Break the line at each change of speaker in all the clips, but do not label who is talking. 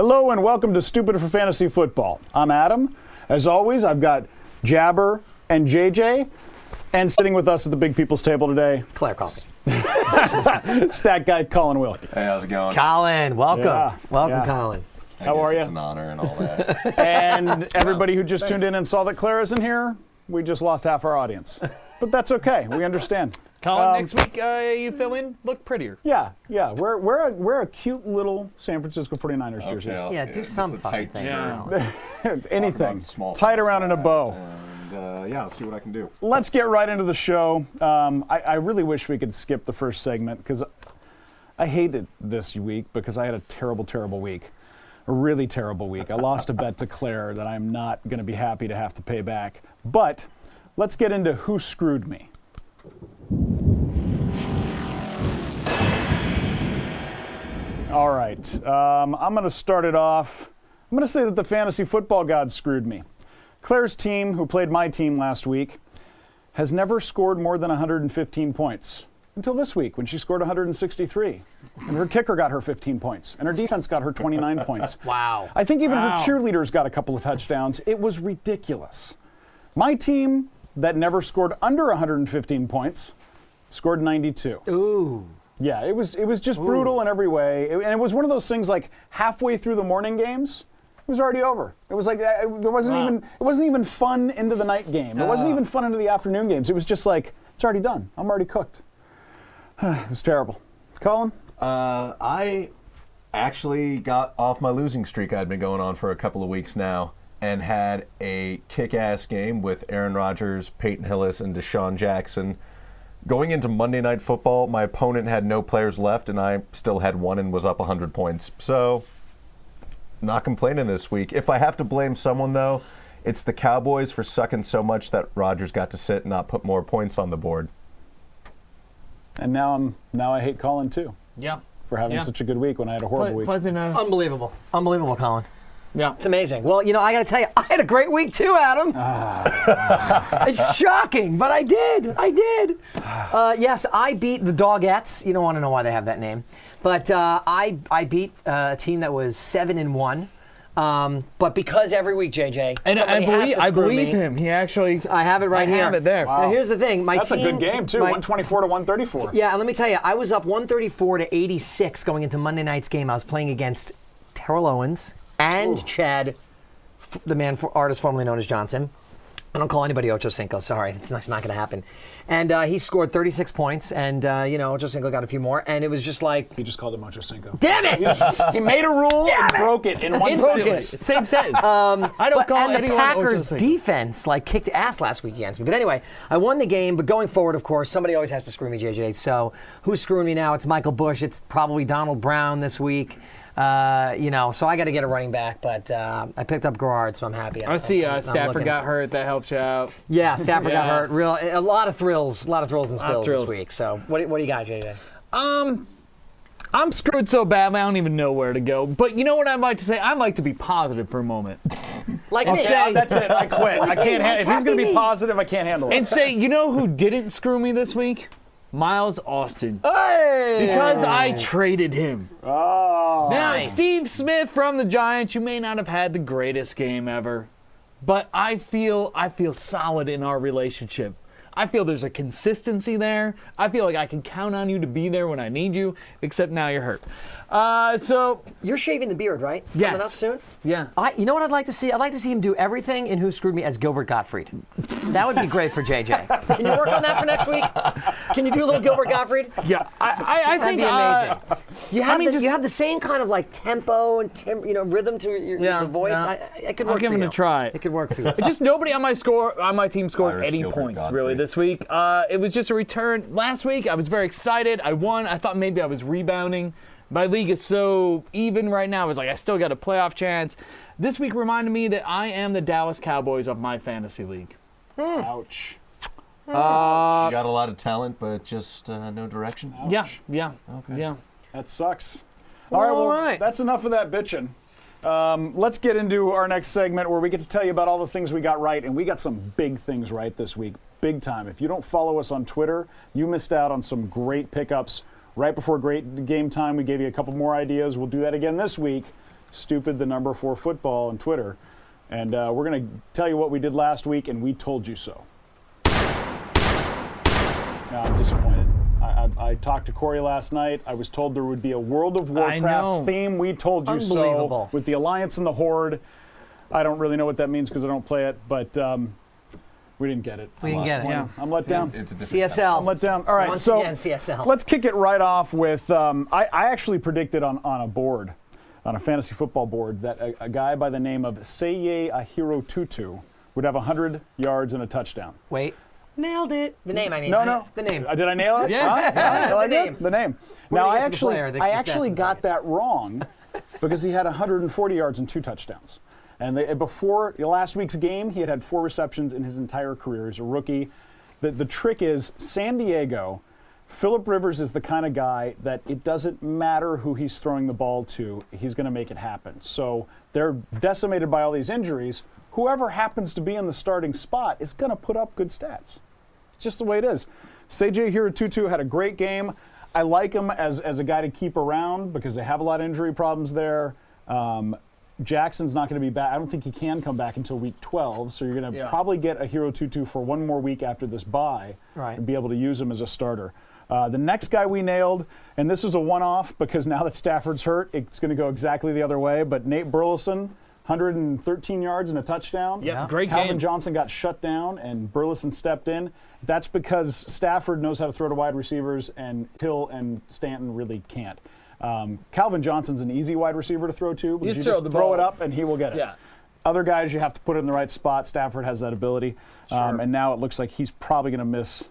Hello and welcome to Stupid for Fantasy Football. I'm Adam. As always, I've got Jabber and JJ, and sitting with us at the big people's table today,
Claire Coffee.
stat guy Colin Wilkie.
Hey, how's it going?
Colin, welcome.
Yeah,
Welcome,
yeah.
Colin.
How are you?
It's an honor and all that.
And everybody who just tuned in and saw that Claire isn't here, we just lost half our audience. But that's okay. We understand.
Colin, next week you fill in, look prettier.
Yeah. We're a cute little San Francisco 49ers jersey.
Yeah, do
just
some
a
fucking
tight
thing.
shirt.
Anything.
Small
Tied around in a
guys,
bow.
And yeah, I'll see what I can do.
Let's get right into the show. I really wish we could skip the first segment because I hated this week because I had a terrible, terrible week. A really terrible week. I lost a bet to Claire that I'm not going to be happy to have to pay back. But let's get into who screwed me. All right. I'm going to start it off. I'm going to say that the fantasy football gods screwed me. Claire's team, who played my team last week, has never scored more than 115 points until this week when she scored 163. And her kicker got her 15 points. And her defense got her 29 points.
Wow.
I think even her cheerleaders got a couple of touchdowns. It was ridiculous. My team that never scored under 115 points scored 92.
Ooh.
Yeah, it was just brutal in every way. And it was one of those things like halfway through the morning games, it was already over. It was like there wasn't even fun into the night game. It wasn't even fun into the afternoon games. It was just like it's already done. I'm already cooked. It was terrible. Colin?
I actually got off my losing streak I'd been going on for a couple of weeks now and had a kick-ass game with Aaron Rodgers, Peyton Hillis, and Deshaun Jackson. Going into Monday Night Football, my opponent had no players left, and I still had one and was up 100 points. So, not complaining this week. If I have to blame someone, though, it's the Cowboys for sucking so much that Rodgers got to sit and not put more points on the board.
And now I hate Colin too.
Yeah.
For having such a good week when I had a horrible week.
Unbelievable. Unbelievable, Colin.
Yeah.
It's amazing. Well, you know, I got to tell you, I had a great week too, Adam. It's shocking, but I did. Yes, I beat the Dogettes. You don't want to know why they have that name. But I beat a team that was 7-1. But because every week, JJ,
And I believe him. He actually.
I have it right here.
I have it there.
Wow.
Now, here's the thing.
That's a good game too. 124 to 134.
Yeah, and let me tell you, I was up 134 to 86 going into Monday night's game. I was playing against Terrell Owens and Chad, the artist formerly known as Johnson. I don't call anybody Ocho Cinco. Sorry, it's not going to happen. And he scored 36 points, and Ocho Cinco got a few more, and it was just like
He just called him Ocho Cinco.
damn it!
He made a rule and broke it in one
Instantly.
sentence.
Same sentence. I don't call
and the
anyone
Packers
Ocho Cinco.
defense kicked ass last week against me. But anyway, I won the game. But going forward, of course, somebody always has to screw me, JJ. So who's screwing me now? It's Michael Bush. It's probably Donald Brown this week. So I got to get a running back, but I picked up Garrard, so I'm happy.
I see
I'm
Stafford
looking-
got hurt. That helps you out.
Yeah, Stafford got
Yeah.
hurt. A lot of thrills and spills
thrills.
this week. So what do you got, JJ?
I'm screwed so badly, I don't even know where to go. But you know what I'd like to say? I'd like to be positive for a moment.
Like
I'll
me.
say-
That's it. I quit. I can't. If he's going to be
me.
positive, I can't handle it.
And say, you know who didn't screw me this week? Miles Austin.
Hey!
Because I traded him.
Oh.
Now,
Nice.
Steve Smith from the Giants, you may not have had the greatest game ever, but I feel solid in our relationship. I feel there's a consistency there. I feel like I can count on you to be there when I need you, except now you're hurt. So,
You're shaving the beard, right?
Yes.
Coming up soon?
yeah.
You know what I'd like to see? I'd like to see him do everything in Who Screwed Me as Gilbert Gottfried. That would be great for JJ. Can you work on that for next week? Can you do a little Gilbert Gottfried?
Yeah, I
That'd
think
be amazing. You have,
mean, just-
you have the same kind of tempo and rhythm to your voice.
yeah.
It could
I'll
work
give
for
him
you.
a try.
It could work for you.
Just nobody on my team scored
Irish
any
Gilbert
points
Gottfried.
really this week. It was just a return. Last week I was very excited. I won. I thought maybe I was rebounding. My league is so even right now. I was like, I still got a playoff chance. This week reminded me that I am the Dallas Cowboys of my fantasy league.
Ouch.
You got a lot of talent, but just no direction.
Yeah.
Okay.
Yeah.
That sucks. All right, well,
right.
that's enough of that bitching. Let's get into our next segment where we get to tell you about all the things we got right, and we got some big things right this week. Big time. If you don't follow us on Twitter, you missed out on some great pickups. Right before great game time, we gave you a couple more ideas. We'll do that again this week. Stupid the number 4 football on Twitter. And we're going to tell you what we did last week, and we told you so. I'm disappointed. I talked to Corey last night. I was told there would be a World of Warcraft theme. We told you so. With the Alliance and the Horde. I don't really know what that means because I don't play it, but we didn't get it.
We didn't get it, yeah.
I'm let down.
It's a different
CSL.
I'm let down. All right,
Once
so
again, CSL.
let's kick it right off with, I actually predicted on a board, on a fantasy football board, that a guy by the name of Seye Ahiro Tutu would have 100 yards and a touchdown.
Wait. Nailed it. The name, I mean.
No.
The name.
Did I nail it?
Yeah.
I like
The name.
it. The name.
We're
Now,
gonna
I
get to the player,
actually,
the stats
got
inside.
that wrong because he had 140 yards and 2 touchdowns. And before last week's game, he had 4 receptions in his entire career as a rookie. The trick is San Diego, Phillip Rivers is the kind of guy that it doesn't matter who he's throwing the ball to, he's going to make it happen. So they're decimated by all these injuries. Whoever happens to be in the starting spot is going to put up good stats. It's just the way it is. Seye Ahiro Tutu had a great game. I like him as a guy to keep around because they have a lot of injury problems there. Jackson's not going to be back. I don't think he can come back until week 12, so you're going to probably get Ahiro Tutu for one more week after this bye and be able to use him as a starter. The next guy we nailed, and this is a one-off because now that Stafford's hurt, it's going to go exactly the other way, but Nate Burleson, 113 yards and a touchdown.
Yeah, great
Calvin
game.
Johnson got shut down, and Burleson stepped in. That's because Stafford knows how to throw to wide receivers, and Hill and Stanton really can't. Calvin Johnson's an easy wide receiver to throw to because you just throw it up and he will get it.
Yeah.
Other guys, you have to put it in the right spot. Stafford has that ability. And now it looks like he's probably going to miss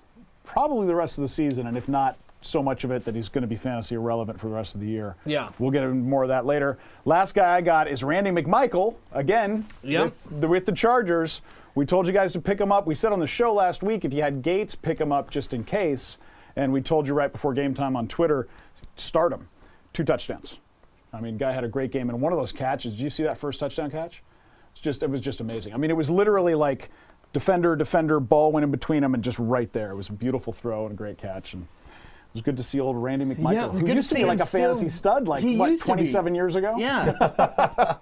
probably the rest of the season, and if not so much of it that he's going to be fantasy irrelevant for the rest of the year.
Yeah.
We'll get into more of that later. Last guy I got is Randy McMichael, again, with the Chargers. We told you guys to pick him up. We said on the show last week, if you had Gates, pick him up just in case. And we told you right before game time on Twitter, start him. 2 touchdowns. I mean, guy had a great game. And one of those catches, did you see that first touchdown catch? It was just amazing. I mean, it was literally like defender, ball went in between them and just right there. It was a beautiful throw and a great catch. And it was good to see old Randy McMichael, who used to be like a fantasy stud, like, 27 years ago?
Yeah.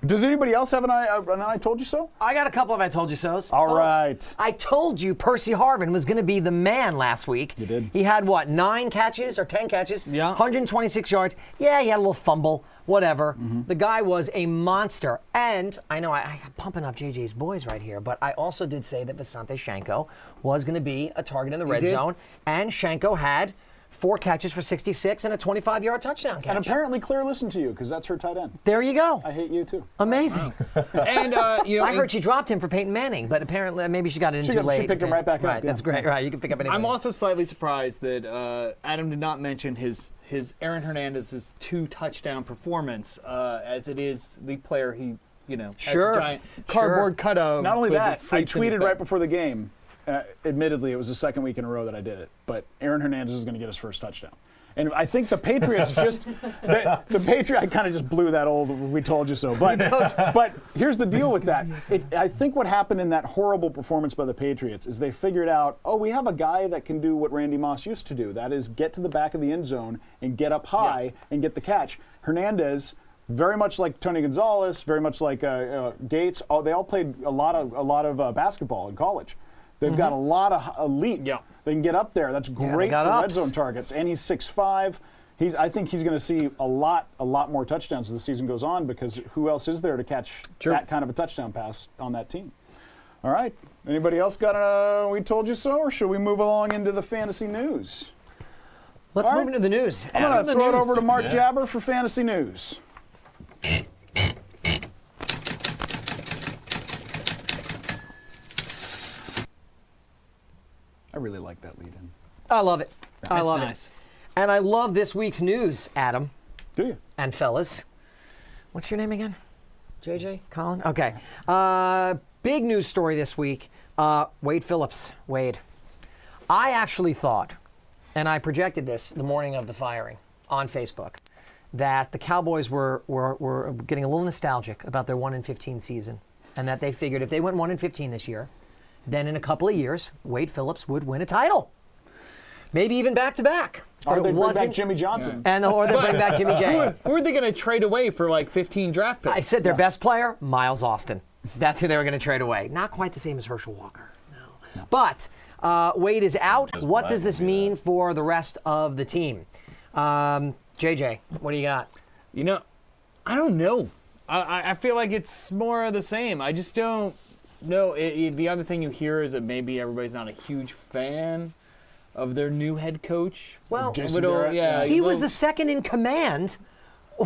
Does anybody else have an I told you so?
I got a couple of I told you so's.
All
folks.
right.
I told you Percy Harvin was going to be the man last week.
You did.
He had, 9 catches or 10 catches?
Yeah.
126 yards. Yeah, he had a little fumble. Whatever. The guy was a monster. And I know I'm pumping up JJ's boys right here, but I also did say that Visanthe Shanko was going to be a target in the red zone. And Shanko had 4 catches for 66 and a 25-yard touchdown catch.
And apparently Claire listened to you because that's her tight end.
There you go.
I hate you too.
Amazing.
And
I heard she dropped him for Peyton Manning, but apparently maybe she got it in too late.
She picked him right back up.
Right, that's great. Right, you can pick up anything.
I'm also slightly surprised that Adam did not mention his Aaron Hernandez's 2 touchdown performance, as it is the player he has
Sure.
a giant cardboard cutout.
Not only that, I
sleeps in his
tweeted
bed.
right before the game. Admittedly, it was the second week in a row that I did it, but Aaron Hernandez is going to get his first touchdown. And I think the Patriots the Patriots, I kind of just blew that old "we told you so." But here's the deal with that. I think what happened in that horrible performance by the Patriots is they figured out, we have a guy that can do what Randy Moss used to do. That is get to the back of the end zone and get up high and get the catch. Hernandez, very much like Tony Gonzalez, very much like Gates, they all played a lot of basketball in college. They've got a lot of elite.
Yeah.
They can get up there. That's great for red
ups.
zone targets. And he's 6'5". I think he's going to see a lot more touchdowns as the season goes on because who else is there to catch that kind of a touchdown pass on that team? All right. Anybody else got a we told you so, or should we move along into the fantasy news?
Let's
All
move
right.
into the news.
I'm going to throw it over to Mark Jabber for fantasy news. I really like that lead in.
I love it. I
That's
love
nice.
it. And I love this week's news, Adam
Do you?
and fellas. What's your name again? JJ? Colin? Okay. Big news story this week. Wade Phillips. Wade. I actually thought, and I projected this the morning of the firing on Facebook, that the Cowboys were getting a little nostalgic about their 1-15 season, and that they figured if they went 1-15 this year, then in a couple of years, Wade Phillips would win a title. Maybe even back-to-back.
Or
But
they
it
bring back
wasn't.
Jimmy Johnson.
Or they bring back Jimmy J.
Who are they going to trade away for like 15 draft picks?
I said their best player, Miles Austin. That's who they were going to trade away. Not quite the same as Herschel Walker. No. But Wade is out. What does this mean for the rest of the team? JJ, what do you got?
You know, I don't know. I feel like it's more of the same. I just don't know. The other thing you hear is that maybe everybody's not a huge fan of their new head coach.
Well,
Jason Garrett,
yeah,
he was the second in command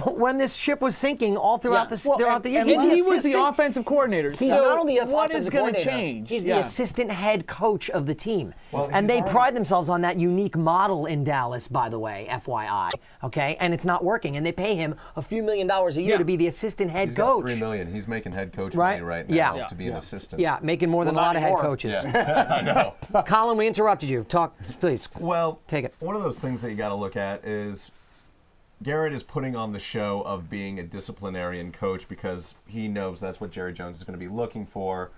when this ship was sinking all throughout
Yeah.
the year.
and
He's
he was the
assistant-
offensive coordinator.
He's
so
not only the
what is
offensive
going to
coordinator,
change?
He's the
Yeah.
assistant head coach of the team.
Well,
and
he's
they
already-
pride themselves on that unique model in Dallas, by the way, FYI. Okay? And it's not working. And they pay him a few $1 million a year
Yeah.
to be the assistant head
He's got
coach.
$3 million. He's making head coach
Right?
money right
Yeah.
now to be an assistant.
Yeah, making more than
Well,
a
not
lot of head
anymore.
coaches.
I know.
Colin, we interrupted you. Talk, please.
Well,
Take it.
One of those things that you got to look at is Garrett is putting on the show of being a disciplinarian coach because he knows that's what Jerry Jones is going to be looking for.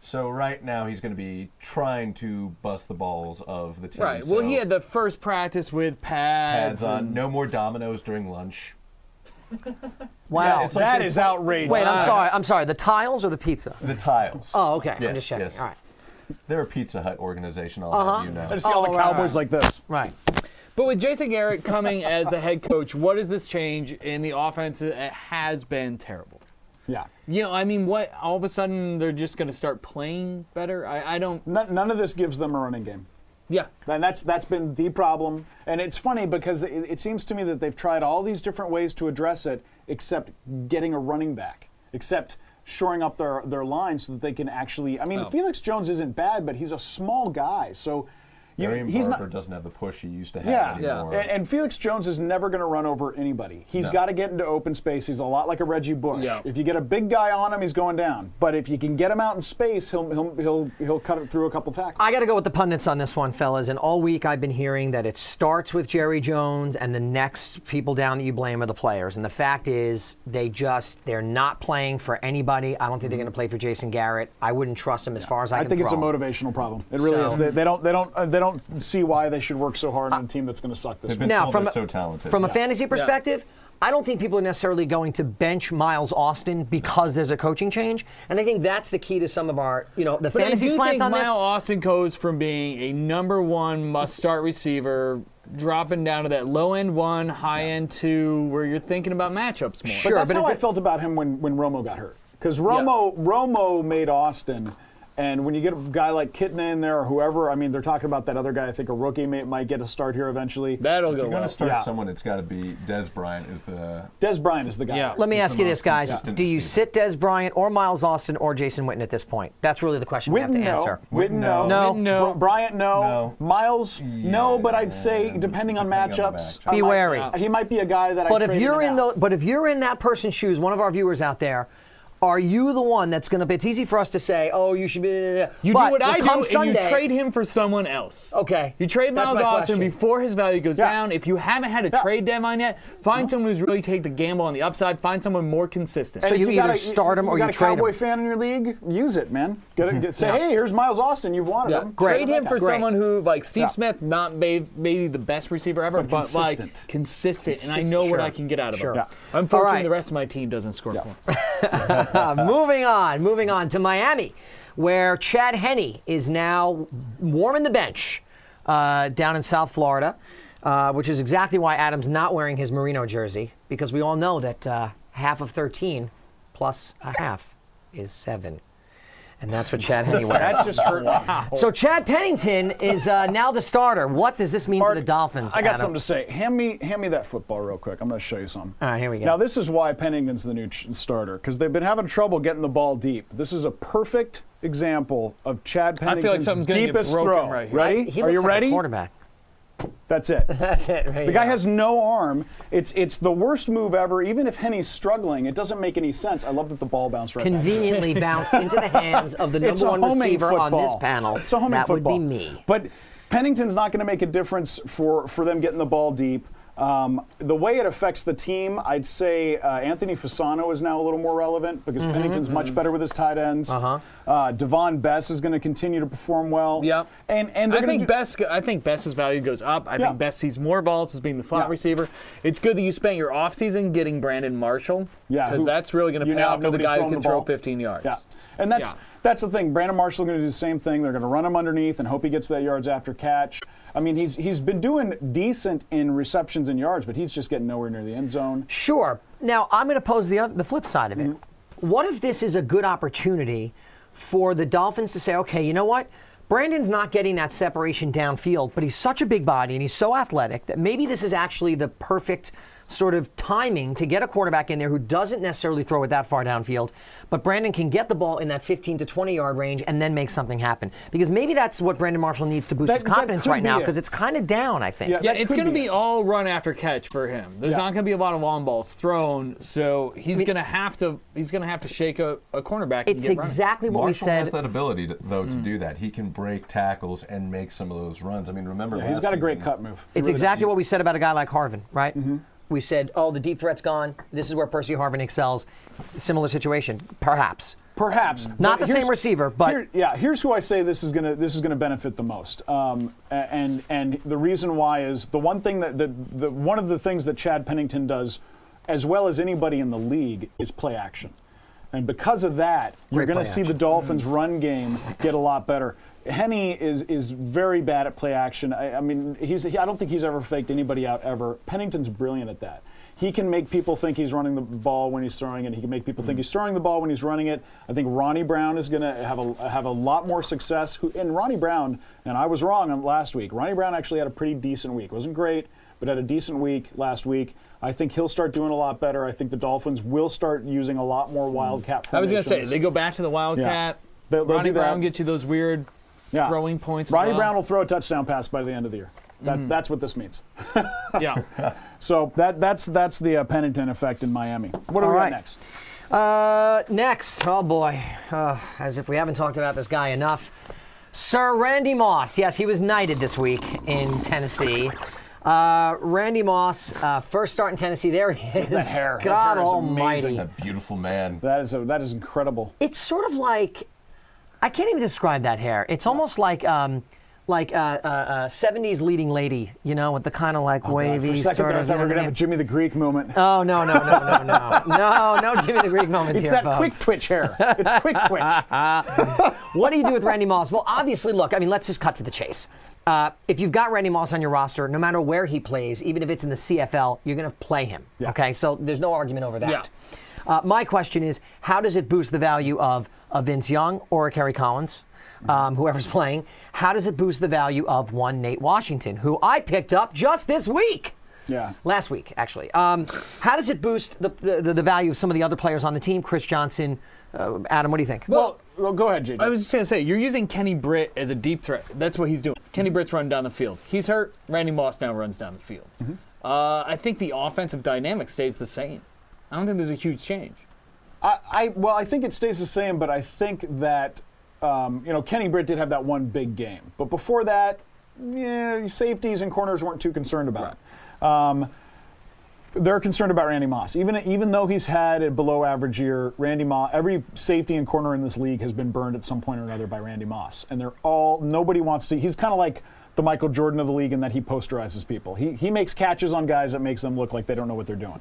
So right now he's going to be trying to bust the balls of the team.
Right. Well,
So
he had the first practice with pads.
pads on.
and-
No more dominoes during lunch.
Wow.
it's like
That
they
is
put-
outrageous.
Wait, I'm sorry. The tiles or the pizza?
The tiles.
Oh, okay. I'm
Yes,
just checking.
yes.
All right.
They're a Pizza Hut organization, I'll have you know.
I just see all the
Oh, right,
Cowboys
right.
like this.
Right.
But with Jason Garrett coming as the head coach, what does this change in the offense? It has been terrible.
Yeah.
You know, I mean, what? All of a sudden, they're just going to start playing better? I don't.
None of this gives them a running game.
Yeah.
And that's been the problem. And it's funny because it seems to me that they've tried all these different ways to address it, except getting a running back, except shoring up their line so that they can actually. I mean,
Oh.
Felix Jones isn't bad, but he's a small guy, so
Darian
he's
Barber
not.
doesn't have the push he used to have
Yeah,
anymore.
and Felix Jones is never going to run over anybody. He's
No.
got to get into open space. He's a lot like a Reggie Bush.
Yeah.
If you get a big guy on him, he's going down. But if you can get him out in space, he'll cut it through a couple tackles.
I got to go with the pundits on this one, fellas. And all week I've been hearing that it starts with Jerry Jones, and the next people down that you blame are the players. And the fact is, they're not playing for anybody. I don't think they're going to play for Jason Garrett. I wouldn't trust him as far as I
I
can
think it's a
throw him.
motivational problem. It really
So-
is. They don't see why they should work so hard on a team that's going to suck this
They've
week.
been
Now,
told
from
they're
a-
so talented.
From a fantasy perspective, I don't think people are necessarily going to bench Miles Austin because there's a coaching change. And I think that's the key to some of our, the
But
fantasy
I do
slant
think
on this.
Miles Austin goes from being a number one must-start receiver, dropping down to that low-end 1, high-end 2, where you're thinking about matchups more.
Sure.
But that's
but
how
it-
I felt about him when Romo got hurt. Because Romo made Austin, and when you get a guy like Kitna in there or whoever, I mean, they're talking about that other guy. I think a rookie might get a start here eventually.
That'll
If
go
you're going
well.
to start
Yeah.
someone, it's got to be Des Bryant is the
Des Bryant is the guy.
Yeah.
Let me
He's
ask
the
you this,
most
guys.
consistent
Do you
receiver.
sit Des Bryant or Miles Austin or Jason Witten at this point? That's really the question we have to
Witten, no.
answer.
Witten, no.
No.
No.
Bryant, no.
No.
Miles, no. But I'd say,
Yeah.
depending on
Depending on the
matchups,
matchup.
Be wary.
He might be a guy that.
But
I
if
trade
you're
in and out.
but if you're in that person's shoes, one of our viewers out there, are you the one that's going to? It's easy for us to say, "Oh, you should be."
You
but
do what I do,
come
and
Sunday,
you trade him for someone else.
Okay.
You trade
That's
Miles
my
Austin
question.
before his value goes
Yeah.
down. If you haven't had a
Yeah.
trade deadline yet, find someone who's really take the gamble on the upside. Find someone more consistent.
So
And
you
if got
either start him or you
got
trade
a Cowboy
him.
fan in your league, use it, man. Say, hey, here's Miles Austin. You've wanted him.
Trade him for
Great.
someone who, like Steve
Yeah.
Smith, not maybe the best receiver ever, but like consistent, and I know what
Sure.
I can get out of
Sure.
him.
Yeah.
Unfortunately,
All right.
the rest of my team doesn't score points.
moving on to Miami, where Chad Henne is now warming the bench down in South Florida, which is exactly why Adam's not wearing his Merino jersey, because we all know that half of 13 plus a half is 7. And that's what Chad Henne wears.
That just hurt. Wow.
So Chad Pennington is now the starter. What does this mean for the Dolphins,
I got
Adam?
something to say. Hand me that football real quick. I'm going to show you something.
All right, here we go.
Now, this is why Pennington's the new starter, because they've been having trouble getting the ball deep. This is a perfect example of Chad
I feel like
Pennington's
something's gonna get
deepest
broken
throw.
right here.
Ready?
He
Are
looks
you
like a
ready?
quarterback.
That's it.
That's it. Right
The guy has no arm. It's the worst move ever. Even if Henny's struggling, it doesn't make any sense. I love that the ball bounced right back.
conveniently bounced into the hands of the
It's
number
a
one
homing
receiver
football.
on this panel.
It's a homing
that
football.
would be me.
But Pennington's not going to make a difference for them getting the ball deep. The way it affects the team, I'd say Anthony Fasano is now a little more relevant because Pennington's much better with his tight ends. Devon Bess is going to continue to perform well.
Yep.
And
I think Bess's value goes up. I think Bess sees more balls as being the slot receiver. It's good that you spent your offseason getting Brandon Marshall.
Yeah,
because that's really going to pay off for the guy who can throw 15 yards.
Yeah. And that's the thing. Brandon Marshall is going to do the same thing. They're going to run him underneath and hope he gets that yards after catch. I mean, he's been doing decent in receptions and yards, but he's just getting nowhere near the end zone.
Sure. Now, I'm going to pose the flip side of it. What if this is a good opportunity for the Dolphins to say, okay, you know what? Brandon's not getting that separation downfield, but he's such a big body and he's so athletic that maybe this is actually the perfect sort of timing to get a quarterback in there who doesn't necessarily throw it that far downfield, but Brandon can get the ball in that 15 to 20 yard range and then make something happen. Because maybe that's what Brandon Marshall needs to boost his confidence right now, because it's kind of down, I think.
Yeah, it's going to be all run after catch for him. There's not going to be a lot of long balls thrown, so he's going to have to shake a cornerback.
It's
and get
exactly what
Marshall
we said.
has that ability, to do that. He can break tackles and make some of those runs. I mean, remember,
He's got a great cut move.
It's exactly what we said about a guy like Harvin, right? We said, oh, the deep threat's gone. This is where Percy Harvin excels. Similar situation, perhaps.
Perhaps
not the same receiver, but
here's who I say this is gonna benefit the most. And the reason why is the one thing one of the things that Chad Pennington does as well as anybody in the league is play action. And because of that, you're going to see the Dolphins' run game get a lot better. Henne is very bad at play action. I mean, I don't think he's ever faked anybody out ever. Pennington's brilliant at that. He can make people think he's running the ball when he's throwing it. He can make people think he's throwing the ball when he's running it. I think Ronnie Brown is going to have a lot more success. And Ronnie Brown, and I was wrong on last week. Ronnie Brown actually had a pretty decent week. Wasn't great, but had a decent week last week. I think he'll start doing a lot better. I think the Dolphins will start using a lot more wildcat formations.
I was going to say, they go back to the wildcat.
They'll
Ronnie Brown gets you those weird throwing points.
Ronnie Brown will throw a touchdown pass by the end of the year. That's what this means.
Yeah.
So that's the Pennington effect in Miami. What do we got next?
Next, oh boy, as if we haven't talked about this guy enough. Sir Randy Moss. Yes, he was knighted this week in Tennessee. Randy Moss, first start in Tennessee. There he is.
That hair.
God
that hair is
almighty.
amazing.
A beautiful man.
That is incredible.
It's sort of like, I can't even describe that hair. It's almost like a 70s leading lady, you know, with the kind of like wavy
For a second
sort
there, I
of.
thought we were going to have a Jimmy the Greek moment.
Oh, no. No Jimmy the Greek moment
It's
here,
that
folks.
quick twitch hair. It's quick twitch.
What do you do with Randy Moss? Well, obviously, look, I mean, let's just cut to the chase. If you've got Randy Moss on your roster, no matter where he plays, even if it's in the CFL, you're going to play him.
Yeah.
Okay, so there's no argument over that.
Yeah.
My question is, how does it boost the value of a Vince Young or a Kerry Collins, whoever's playing? How does it boost the value of one Nate Washington, who I picked up just this week?
Yeah.
Last week, actually. How does it boost the value of some of the other players on the team? Chris Johnson, Adam, what do you think?
Well, go ahead, JJ.
I was just going to say, you're using Kenny Britt as a deep threat. That's what he's doing. Kenny Britt's running down the field. He's hurt. Randy Moss now runs down the field. I think the offensive dynamic stays the same. I don't think there's a huge change.
I think it stays the same, but I think that Kenny Britt did have that one big game. But before that, safeties and corners weren't too concerned about it. They're concerned about Randy Moss. Even though he's had a below average year, Randy Moss, every safety and corner in this league has been burned at some point or another by Randy Moss. And nobody wants to, he's kind of like the Michael Jordan of the league in that he posterizes people. He makes catches on guys that makes them look like they don't know what they're doing.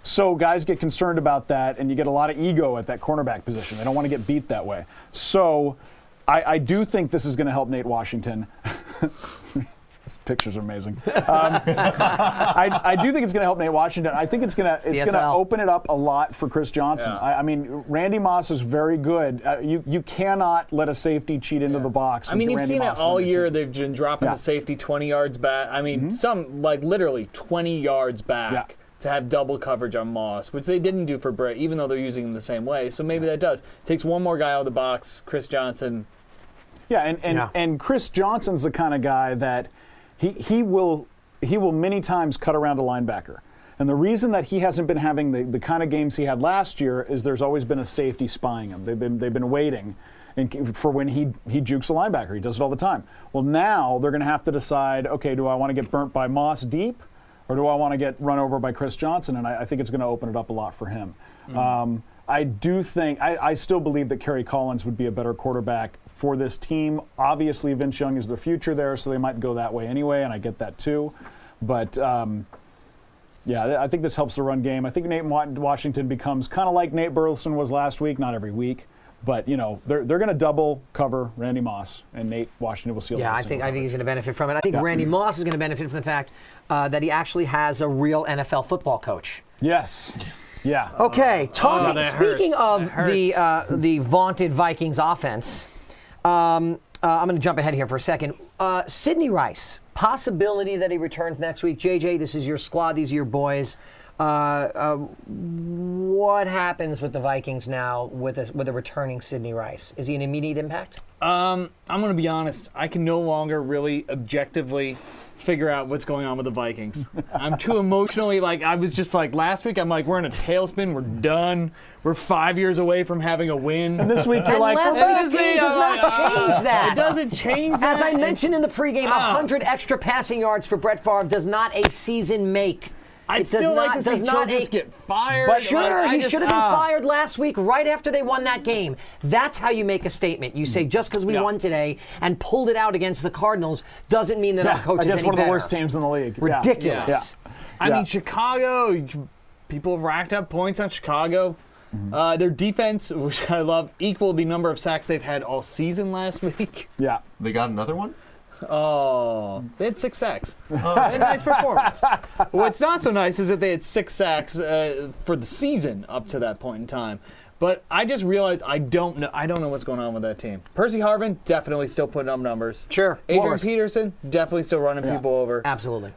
So guys get concerned about that, and you get a lot of ego at that cornerback position. They don't want to get beat that way. So I do think this is going to help Nate Washington. This picture's amazing. I do think it's going to help Nate Washington. I think it's going to open it up a lot for Chris Johnson.
Yeah.
I mean, Randy Moss is very good. You cannot let a safety cheat into the box.
I mean, you've
Randy
seen
Moss
it all
in the
year.
team.
They've been dropping the safety 20 yards back. I mean, some like literally 20 yards back to have double coverage on Moss, which they didn't do for Britt, even though they're using him the same way. So maybe that does. Takes one more guy out of the box, Chris Johnson.
Yeah, and Chris Johnson's the kind of guy that he will many times cut around a linebacker. And the reason that he hasn't been having the kind of games he had last year is there's always been a safety spying him. They've been waiting for when he jukes a linebacker. He does it all the time. Well, now they're going to have to decide, okay, do I want to get burnt by Moss deep, or do I want to get run over by Chris Johnson? And I think it's going to open it up a lot for him. I do think, I still believe that Kerry Collins would be a better quarterback for this team. Obviously, Vince Young is the future there, so they might go that way anyway, and I get that too. But, yeah, I think this helps the run game. I think Nate Washington becomes kind of like Nate Burleson was last week, not every week. But, you know, they're going to double cover Randy Moss, and Nate Washington will see a lot
Yeah,
of
I think
coverage.
he's going to benefit from it. I think Randy Moss is going to benefit from the fact that he actually has a real NFL football coach.
Yes. Yeah.
Okay, speaking of
hurts.
the vaunted Vikings offense, I'm going to jump ahead here for a second. Sidney Rice, possibility that he returns next week. JJ, this is your squad. These are your boys. What happens with the Vikings now with a returning Sidney Rice? Is he an immediate impact?
I'm going to be honest. I can no longer really objectively figure out what's going on with the Vikings. I'm too emotionally, I was just last week, I'm like, we're in a tailspin. We're done. We're 5 years away from having a win.
And this week you're
And
like,
last
well,
week's game does not change that.
It doesn't change that.
As I mentioned in the pregame, 100 extra passing yards for Brett Favre does not a season make.
I'd still like to see Childress get fired.
But sure, he should have been fired last week right after they won that game. That's how you make a statement. You say just because we won today and pulled it out against the Cardinals doesn't mean that our coach is any
I guess one of the
better.
worst teams in the league.
Ridiculous.
Yeah.
I mean, Chicago, people have racked up points on Chicago. Their defense, which I love, equaled the number of sacks they've had all season last week.
Yeah.
They got another one?
Oh, they had 6 sacks. They had a nice performance. What's not so nice is that they had 6 sacks for the season up to that point in time. But I just realized I don't know what's going on with that team. Percy Harvin definitely still putting up numbers.
Sure.
Adrian Peterson definitely still running people over.
Absolutely.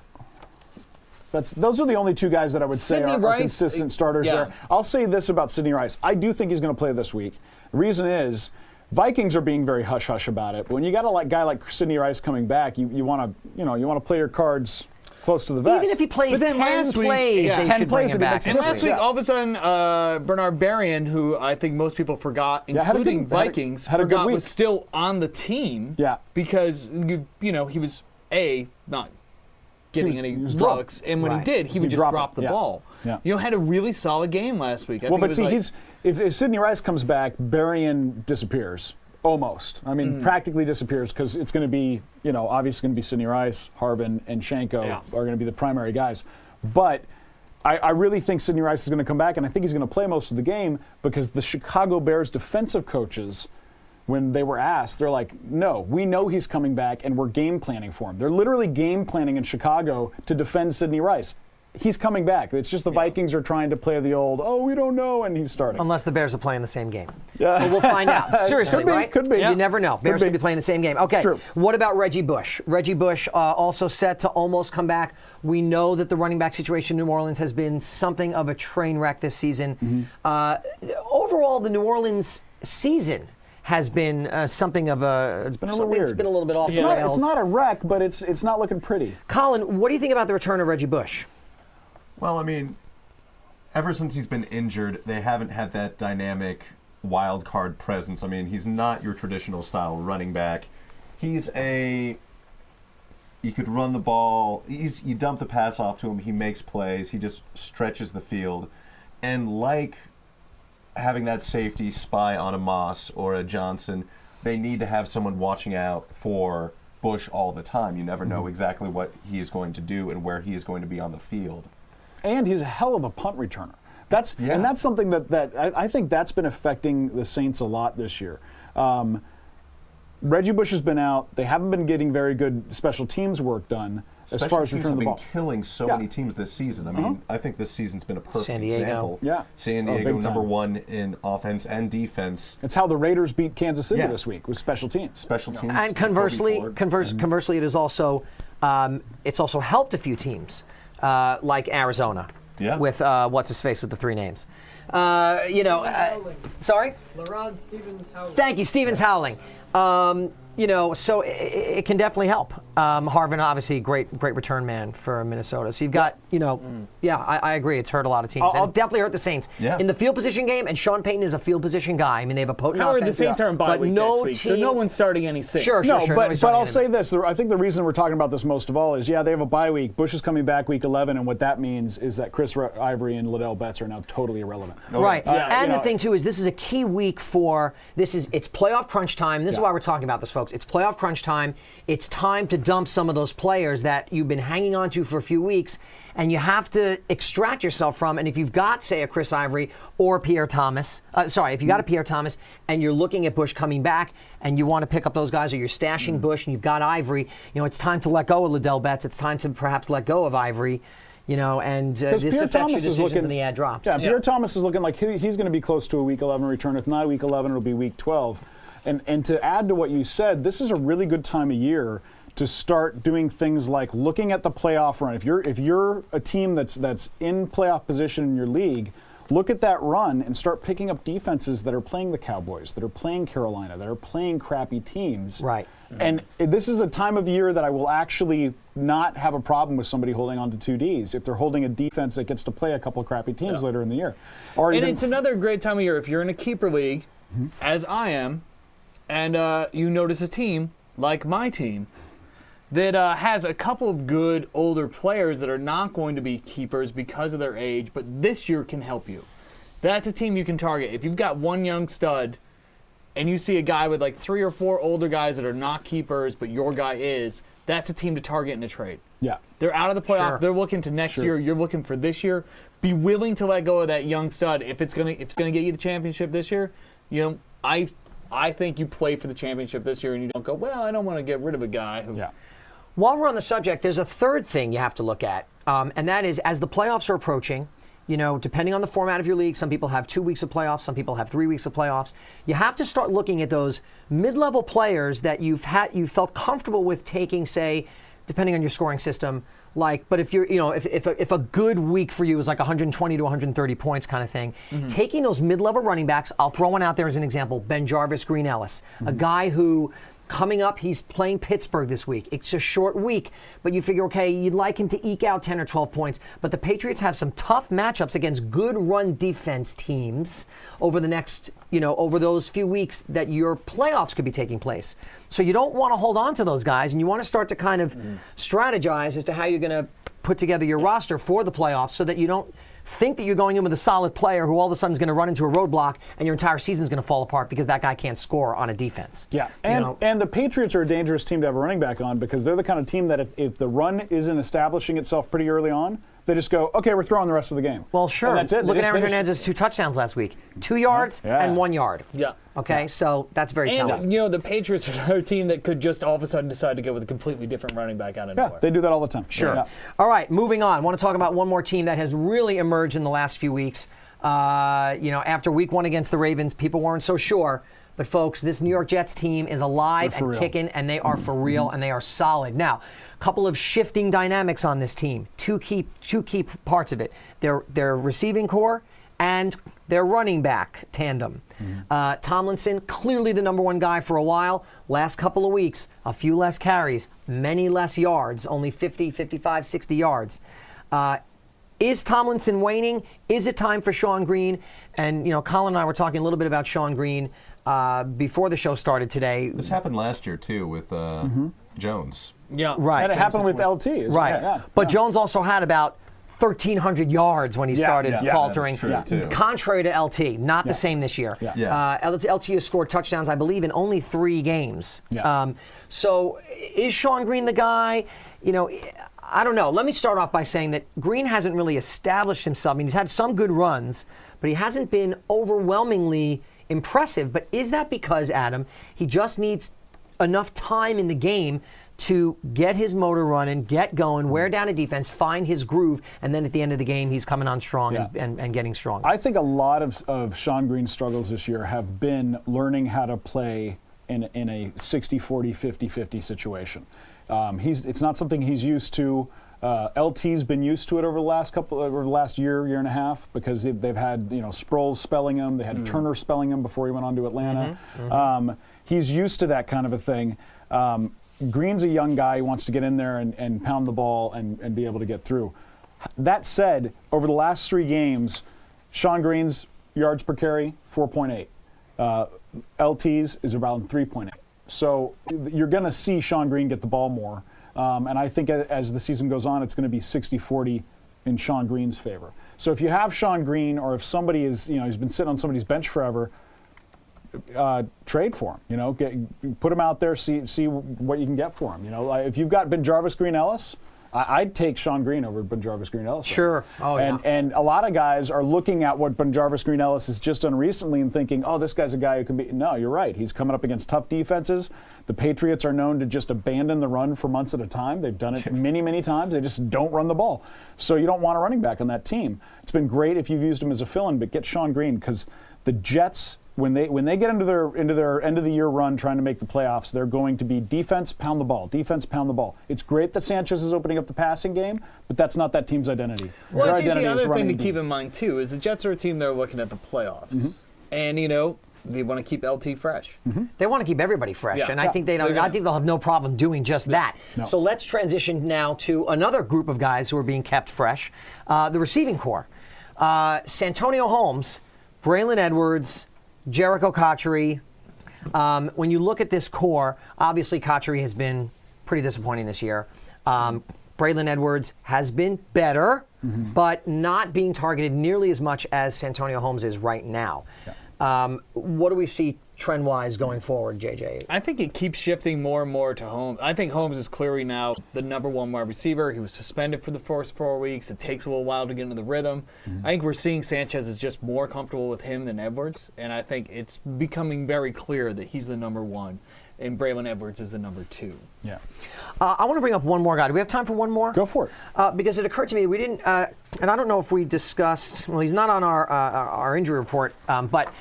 Those are the only two guys that I would say
Sidney
are
Rice,
consistent starters
yeah.
there. I'll say this about Sidney Rice. I do think he's going to play this week. The reason is Vikings are being very hush-hush about it. But when you got a guy like Sidney Rice coming back, you want to play your cards close to the vest.
Even if he plays
But then
10
last week-
plays,
yeah,
they
10
should
plays
bring him
that he
back.
makes
And
a
last
difference.
week,
Yeah.
all of a sudden, Bernard Berrien, who I think most people forgot,
Yeah, had a
including
good- had a-
Vikings,
had a good
forgot
week.
was still on the team.
Yeah.
Because he was not getting any
he was
looks,
dropped.
and when
Right.
he did, he would
He'd
just
drop
drop
it.
the
Yeah.
ball.
Yeah.
Had a really solid game last week. I
Well,
think
but
it
see,
was
if Sidney Rice comes back, Berrien disappears. Almost. I mean, practically disappears because it's going to be, obviously going to be Sidney Rice, Harvin, and Shanko
Yeah.
are going to be the primary guys. But I really think Sidney Rice is going to come back, and I think he's going to play most of the game because the Chicago Bears defensive coaches, when they were asked, they're like, no, we know he's coming back, and we're game planning for him. They're literally game planning in Chicago to defend Sidney Rice. He's coming back. It's just the Vikings are trying to play the old, we don't know, and he's starting.
Unless the Bears are playing the same game.
Yeah.
But we'll find out. Seriously,
Could be,
right?
could be.
You never know. Bears
be.
could be playing the same game. Okay.
It's true.
What about Reggie Bush? Reggie Bush also set to almost come back. We know that the running back situation in New Orleans has been something of a train wreck this season. Overall, the New Orleans season has been something of a.
It's been a little weird.
It's been a little bit off
It's
the
not,
rails.
it's not a wreck, but it's not looking pretty.
Colin, what do you think about the return of Reggie Bush?
Well, I mean, ever since he's been injured, they haven't had that dynamic wild card presence. I mean, he's not your traditional style running back. He's you could run the ball. You dump the pass off to him. He makes plays. He just stretches the field. And like having that safety spy on a Moss or a Johnson, they need to have someone watching out for Bush all the time. You never know exactly what he is going to do and where he is going to be on the field.
And he's a hell of a punt returner. And that's something that I think that's been affecting the Saints a lot this year. Reggie Bush has been out. They haven't been getting very good special teams work done as far as returning the ball.
Special teams have been killing so many teams this season. I mean, I think this season's been a perfect
San Diego.
example.
Yeah.
San
Oh,
Diego,
big time.
number one in offense and defense.
It's how the Raiders beat Kansas City
Yeah.
this week with special teams.
Special teams.
And
Jacoby Ford.
conversely, it is also it's also helped a few teams like Arizona.
Yeah.
With what's his face with the 3 names. Sorry.
LaRod Stevens Howling.
Thank you, Stevens Howling. So it can definitely help. Harvin, obviously, great return man for Minnesota. So you've got, I agree. It's hurt a lot of teams. And it definitely hurt the Saints.
Yeah.
In the field position game, and Sean Payton is a field position guy. I mean, they have a potent
Howard, the
offense.
Saints are in bye
but
week
no
next week, so
team-
no one's starting any Saints.
Sure.
No,
nobody's
but I'll
starting
say this. I think the reason we're talking about this most of all is, they have a bye week. Bush is coming back week 11, and what that means is that Chris Ivory and Liddell Betts are now totally irrelevant.
Right.
Yeah,
And the thing, too, is this is a key week it's playoff crunch time. This is why we're talking about this, folks. It's playoff crunch time. It's time to dump some of those players that you've been hanging on to for a few weeks, and you have to extract yourself from. And if you've got, say, a Chris Ivory or Pierre Thomas, if you got a Pierre Thomas and you're looking at Bush coming back and you want to pick up those guys, or you're stashing Bush and you've got Ivory, it's time to let go of Liddell Betts. It's time to perhaps let go of Ivory. And this
Pierre
affects your
Thomas is
decisions
looking,
when the ad drops.
Yeah, Pierre Thomas is looking like he's going to be close to a Week 11 return. If not Week 11, it'll be Week 12. And to add to what you said, this is a really good time of year to start doing things like looking at the playoff run. If you're a team that's in playoff position in your league, look at that run and start picking up defenses that are playing the Cowboys, that are playing Carolina, that are playing crappy teams.
Right.
And this is a time of year that I will actually not have a problem with somebody holding on to 2Ds if they're holding a defense that gets to play a couple of crappy teams later in the year. Or
And it's another great time of year if you're in a keeper league, as I am, and you notice a team like my team that has a couple of good older players that are not going to be keepers because of their age, but this year can help you. That's a team you can target. If you've got one young stud and you see a guy with like 3 or 4 older guys that are not keepers, but your guy is, that's a team to target in a trade.
Yeah.
They're out of the playoff.
Sure.
They're looking to next year. You're looking for this year. Be willing to let go of that young stud if it's gonna get you the championship this year. I think you play for the championship this year and you don't go, well, I don't want to get rid of a guy who.
Yeah.
While we're on the subject, there's a third thing you have to look at, and that is as the playoffs are approaching, depending on the format of your league, some people have 2 weeks of playoffs, some people have 3 weeks of playoffs. You have to start looking at those mid-level players that you felt comfortable with taking, say, depending on your scoring system. But if you're, if a good week for you is like 120 to 130 points kind of thing, taking those mid-level running backs, I'll throw one out there as an example, Ben Jarvis, Green Ellis, a guy who. Coming up, he's playing Pittsburgh this week. It's a short week, but you figure, okay, you'd like him to eke out 10 or 12 points. But the Patriots have some tough matchups against good run defense teams over the next, over those few weeks that your playoffs could be taking place. So you don't want to hold on to those guys, and you want to start to kind of strategize as to how you're going to put together your roster for the playoffs so that you don't think that you're going in with a solid player who all of a sudden is going to run into a roadblock and your entire season is going to fall apart because that guy can't score on a defense.
Yeah, and the Patriots are a dangerous team to have a running back on because they're the kind of team that if the run isn't establishing itself pretty early on, they just go, okay, we're throwing the rest of the game.
Well, sure.
And that's it.
Look at Aaron Hernandez's 2 touchdowns last week. 2 yards and 1 yard.
Yeah.
Okay, so that's very telling.
And, the Patriots are another team that could just all of a sudden decide to go with a completely different running back out of nowhere.
Yeah, they do that all the time.
Sure.
Yeah.
All right, moving on. I want to talk about one more team that has really emerged in the last few weeks. After week 1 against the Ravens, people weren't so sure. But, folks, this New York Jets team is alive and kicking, and they are for real, and they are solid. Now, a couple of shifting dynamics on this team. Two key parts of it. Their receiving core and their running back tandem. Tomlinson, clearly the number 1 guy for a while. Last couple of weeks, a few less carries, many less yards, only 50, 55, 60 yards. Is Tomlinson waning? Is it time for Sean Green? And, Colin and I were talking a little bit about Sean Green before the show started today.
This happened last year, too, with Jones.
Yeah.
Right.
And it happened with LT as well.
Right.
Yeah.
But Jones also had about 1,300 yards when he started faltering.
That's true, too.
Contrary to LT, not the same this year. LT has scored touchdowns, I believe, in only 3 games.
Yeah.
So is Sean Green the guy? I don't know. Let me start off by saying that Green hasn't really established himself. I mean, he's had some good runs, but he hasn't been overwhelmingly impressive. But is that because, Adam, he just needs enough time in the game to get his motor running, get going, wear down a defense, find his groove, and then at the end of the game, he's coming on strong and getting stronger?
I think a lot of Sean Green's struggles this year have been learning how to play in a 60-40, 50-50 situation. It's not something he's used to. LT's been used to it over the last year and a half because they've had Sproles spelling him, they had Turner spelling him before he went on to Atlanta. He's used to that kind of a thing. Green's a young guy. He wants to get in there and pound the ball and be able to get through. That said, over the last 3 games, Sean Green's yards per carry, 4.8. LT's is around 3.8. So you're going to see Sean Green get the ball more. And I think as the season goes on, it's going to be 60-40 in Sean Green's favor. So if you have Sean Green, or if somebody is, he's been sitting on somebody's bench forever, trade for him. Put him out there, see what you can get for him. If you've got BenJarvus Green-Ellis, I'd take Sean Green over BenJarvus Green-Ellis.
Sure. Oh, yeah.
And a lot of guys are looking at what BenJarvus Green-Ellis has just done recently and thinking, oh, this guy's a guy who can be. No, you're right. He's coming up against tough defenses. The Patriots are known to just abandon the run for months at a time. They've done it many, many times. They just don't run the ball. So you don't want a running back on that team. It's been great if you've used him as a fill-in, but get Sean Green, because the Jets, when they get into their end of the year run trying to make the playoffs, they're going to be defense, pound the ball, defense, pound the ball. It's great that Sanchez is opening up the passing game, but that's not that team's identity.
Well,
Their
I think
identity
the
is
other thing
running
to keep in mind too is the Jets are a team that are looking at the playoffs, and they want to keep LT fresh.
They want to keep everybody fresh,
Yeah.
and I think I think they'll have no problem doing just that.
No.
So let's transition now to another group of guys who are being kept fresh, the receiving corps. Santonio Holmes, Braylon Edwards, Jericho Cotchery. When you look at this core, obviously Cotchery has been pretty disappointing this year. Braylon Edwards has been better, but not being targeted nearly as much as Santonio Holmes is right now. Yeah. What do we see trend-wise going forward, JJ?
I think it keeps shifting more and more to Holmes. I think Holmes is clearly now the number 1 wide receiver. He was suspended for the first 4 weeks. It takes a little while to get into the rhythm. I think we're seeing Sanchez is just more comfortable with him than Edwards, and I think it's becoming very clear that he's the number 1, and Braylon Edwards is the number 2.
Yeah.
I want to bring up one more guy. Do we have time for one more?
Go for it.
Because it occurred to me we didn't, and I don't know if we discussed. Well, he's not on our injury report, but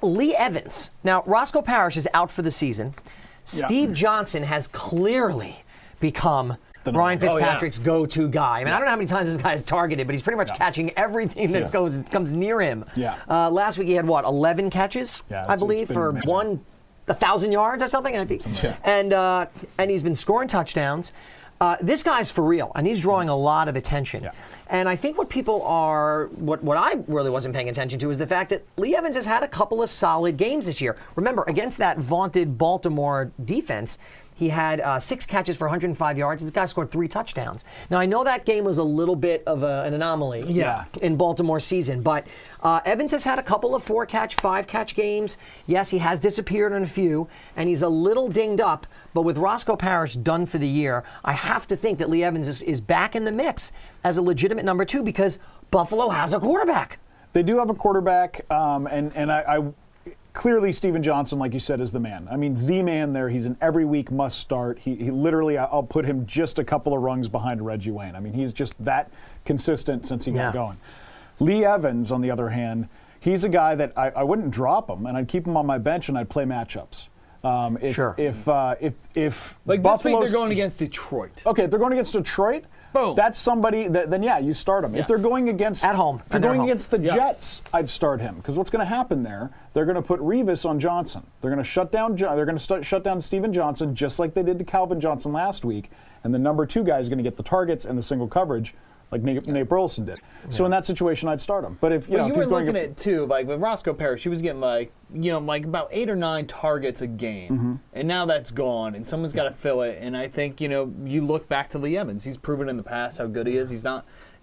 Lee Evans. Now, Roscoe Parrish is out for the season. Steve Johnson has clearly become Ryan Fitzpatrick's go-to guy. I mean, I don't know how many times this guy is targeted, but he's pretty much catching everything that comes near him.
Yeah.
Last week he had 11 catches, I believe, for
amazing.
1,000 yards or something. I think, and he's been scoring touchdowns. This guy's for real, and he's drawing a lot of attention.
Yeah.
And I think what I really wasn't paying attention to is the fact that Lee Evans has had a couple of solid games this year. Remember, against that vaunted Baltimore defense, he had 6 catches for 105 yards. This guy scored 3 touchdowns. Now, I know that game was a little bit of an anomaly in Baltimore's season, but Evans has had a couple of 4-catch, 5-catch games. Yes, he has disappeared on a few, and he's a little dinged up. But with Roscoe Parrish done for the year, I have to think that Lee Evans is back in the mix as a legitimate number 2 because Buffalo has a quarterback.
They do have a quarterback, and I clearly Steven Johnson, like you said, is the man. I mean, the man there. He's an every week must start. He literally, I'll put him just a couple of rungs behind Reggie Wayne. I mean, he's just that consistent since he got going. Lee Evans, on the other hand, he's a guy that I wouldn't drop him, and I'd keep him on my bench, and I'd play matchups. If
like
Buffalo's,
this week they're going against Detroit.
Okay, if they're going against Detroit,
boom.
That's somebody that then you start him. If they're going against
at home,
if they're going against the Jets, I'd start him because what's going to happen there? They're going to put Revis on Johnson. They're going to shut down. They're going to shut down Steven Johnson just like they did to Calvin Johnson last week, and the number 2 guy is going to get the targets and the single coverage. Like Nate Burleson did. So in that situation, I'd start him. But if
you
if
were
he's going
looking at too, like with Roscoe Parrish, he was getting like about 8 or 9 targets a game, and now that's gone, and someone's got to fill it. And I think you look back to Lee Evans. He's proven in the past how good he is. He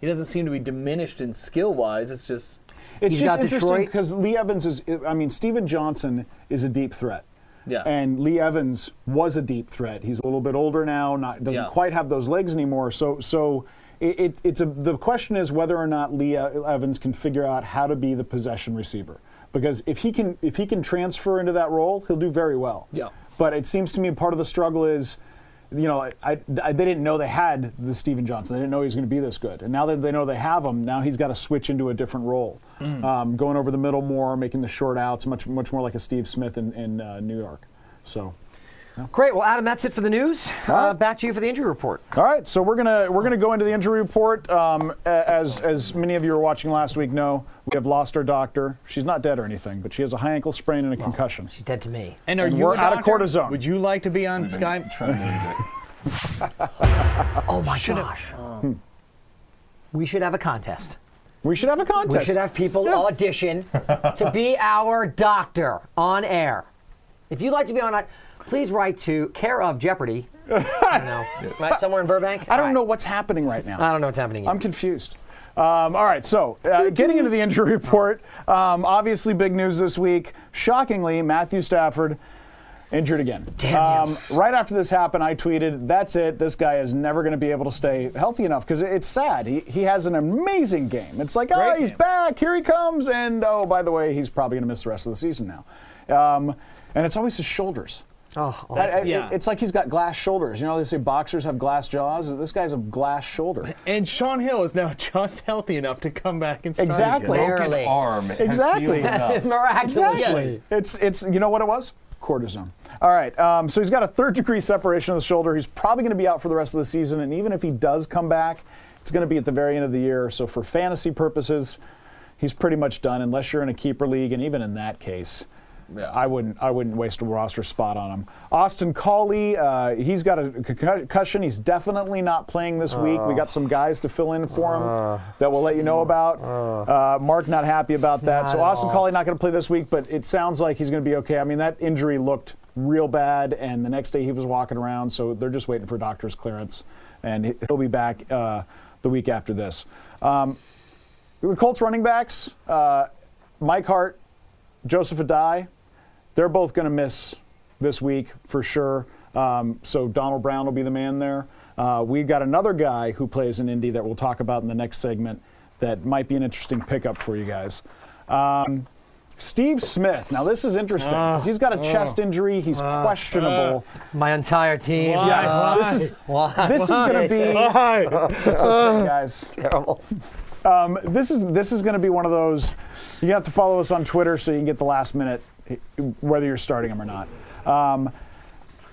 doesn't seem to be diminished in skill wise. It's just
interesting because Lee Evans is. I mean, Steven Johnson is a deep threat.
Yeah.
And Lee Evans was a deep threat. He's a little bit older now. Doesn't quite have those legs anymore. So. The question is whether or not Lee Evans can figure out how to be the possession receiver. Because if he can transfer into that role, he'll do very well.
Yeah.
But it seems to me part of the struggle is, they didn't know they had the Steven Johnson. They didn't know he was going to be this good. And now that they know they have him, now he's got to switch into a different role, going over the middle more, making the short outs, much more like a Steve Smith in New York. So.
Great. Well, Adam, that's it for the news. Back to you for the injury report.
All right, so we're gonna go into the injury report. As many of you who were watching last week know, we have lost our doctor. She's not dead or anything, but she has a high ankle sprain and a concussion.
She's dead to me.
And
And we're out of cortisone.
Would you like to be on Skype?
Oh my gosh. We should have a contest.
We should have a contest.
We should have people audition to be our doctor on air. If you'd like to be on, please write to Care of Jeopardy. I don't know. Right, somewhere in Burbank.
I don't know what's happening right now.
I don't know what's happening.
I'm confused. All right, so getting into the injury report, obviously big news this week. Shockingly, Matthew Stafford injured again.
Damn you.
Right after this happened, I tweeted, that's it. This guy is never going to be able to stay healthy enough because it's sad. He has an amazing game. It's like,
Great
he's
game.
back. Here he comes. And, oh, by the way, he's probably going to miss the rest of the season now. And it's always his shoulders. It's like he's got glass shoulders. You know, they say boxers have glass jaws. This guy's a glass shoulder.
And Sean Hill is now just healthy enough to come back and start.
Exactly.
again.
Broken
Barely.
arm has
Exactly.
healed enough.
Miraculously.
It's you know what it was? Cortisone. All right, so he's got a third-degree separation of the shoulder. He's probably going to be out for the rest of the season, and even if he does come back, it's going to be at the very end of the year. So for fantasy purposes, he's pretty much done, unless you're in a keeper league, and even in that case, I wouldn't waste a roster spot on him. Austin Cauley, he's got a concussion. He's definitely not playing this week. We got some guys to fill in for him that we'll let you know about. Mark not happy about that. So Austin Cauley not going to play this week, but it sounds like he's going to be okay. I mean, that injury looked real bad, and the next day he was walking around, so they're just waiting for doctor's clearance, and he'll be back the week after this. The Colts running backs, Mike Hart, Joseph Adai, they're both going to miss this week for sure. So Donald Brown will be the man there. We've got another guy who plays in Indy that we'll talk about in the next segment that might be an interesting pickup for you guys. Steve Smith. Now this is interesting because he's got a chest injury. He's questionable.
My entire team.
Yeah, this is going to be it's okay, guys.
Terrible.
This is going to be one of those. You have to follow us on Twitter so you can get the last minute, whether you're starting him or not.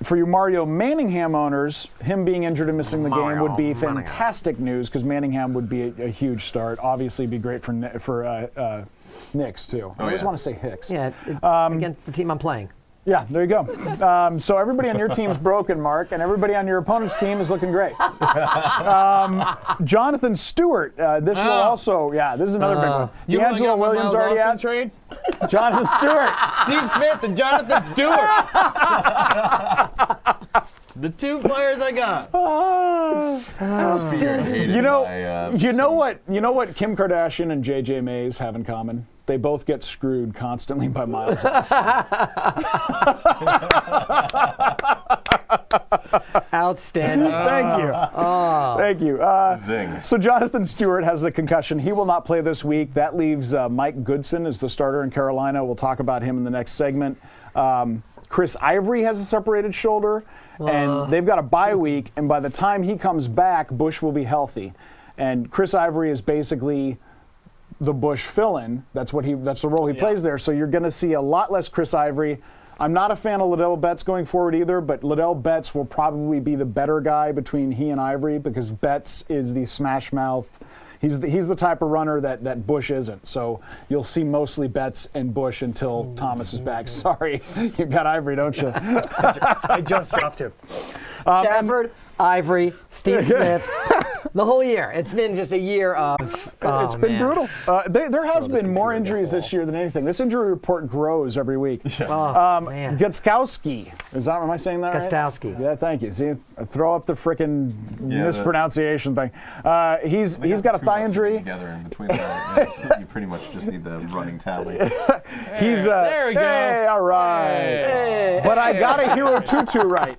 For you Mario Manningham owners, him being injured and missing the game would be fantastic news because Manningham would be a huge start. Obviously, it'd be great for Knicks too. I always want to say Hicks.
Yeah, against the team I'm playing.
Yeah, there you go. So everybody on your team's broken, Mark, and everybody on your opponent's team is looking great. Jonathan Stewart. This will also, this is another big one.
You
D'Angelo
got
Williams
Miles
already
Austin
out.
trade?
Jonathan Stewart.
Steve Smith and Jonathan Stewart. The two players I got.
You know what Kim Kardashian and JJ Mays have in common? They both get screwed constantly by Miles Austin.
Outstanding.
Thank you. Thank you.
Zing.
So Jonathan Stewart has a concussion. He will not play this week. That leaves Mike Goodson as the starter in Carolina. We'll talk about him in the next segment. Chris Ivory has a separated shoulder, and they've got a bye week. And by the time he comes back, Bush will be healthy. And Chris Ivory is basically the Bush fill-in. That's the role he plays there. So you're going to see a lot less Chris Ivory. I'm not a fan of Liddell Betts going forward either, but Liddell Betts will probably be the better guy between he and Ivory because Betts is the smash mouth. He's the type of runner that Bush isn't. So you'll see mostly Betts and Bush until Thomas is back. Sorry, you've got Ivory, don't you?
I just dropped him.
Stafford, Ivory, Steve Smith, the whole year. It's been just a year of.
It's been brutal. There has been more injuries this year than anything. This injury report grows every week.
Man.
Gutskowski. Am I saying that right?
Gostowski.
Yeah, thank you. See, I throw up the frickin' mispronunciation thing. He's got a thigh injury.
Together in between that, you pretty much just need the running tally.
There we go.
Hey, all right.
Hey.
But I got a Hero Tutu right.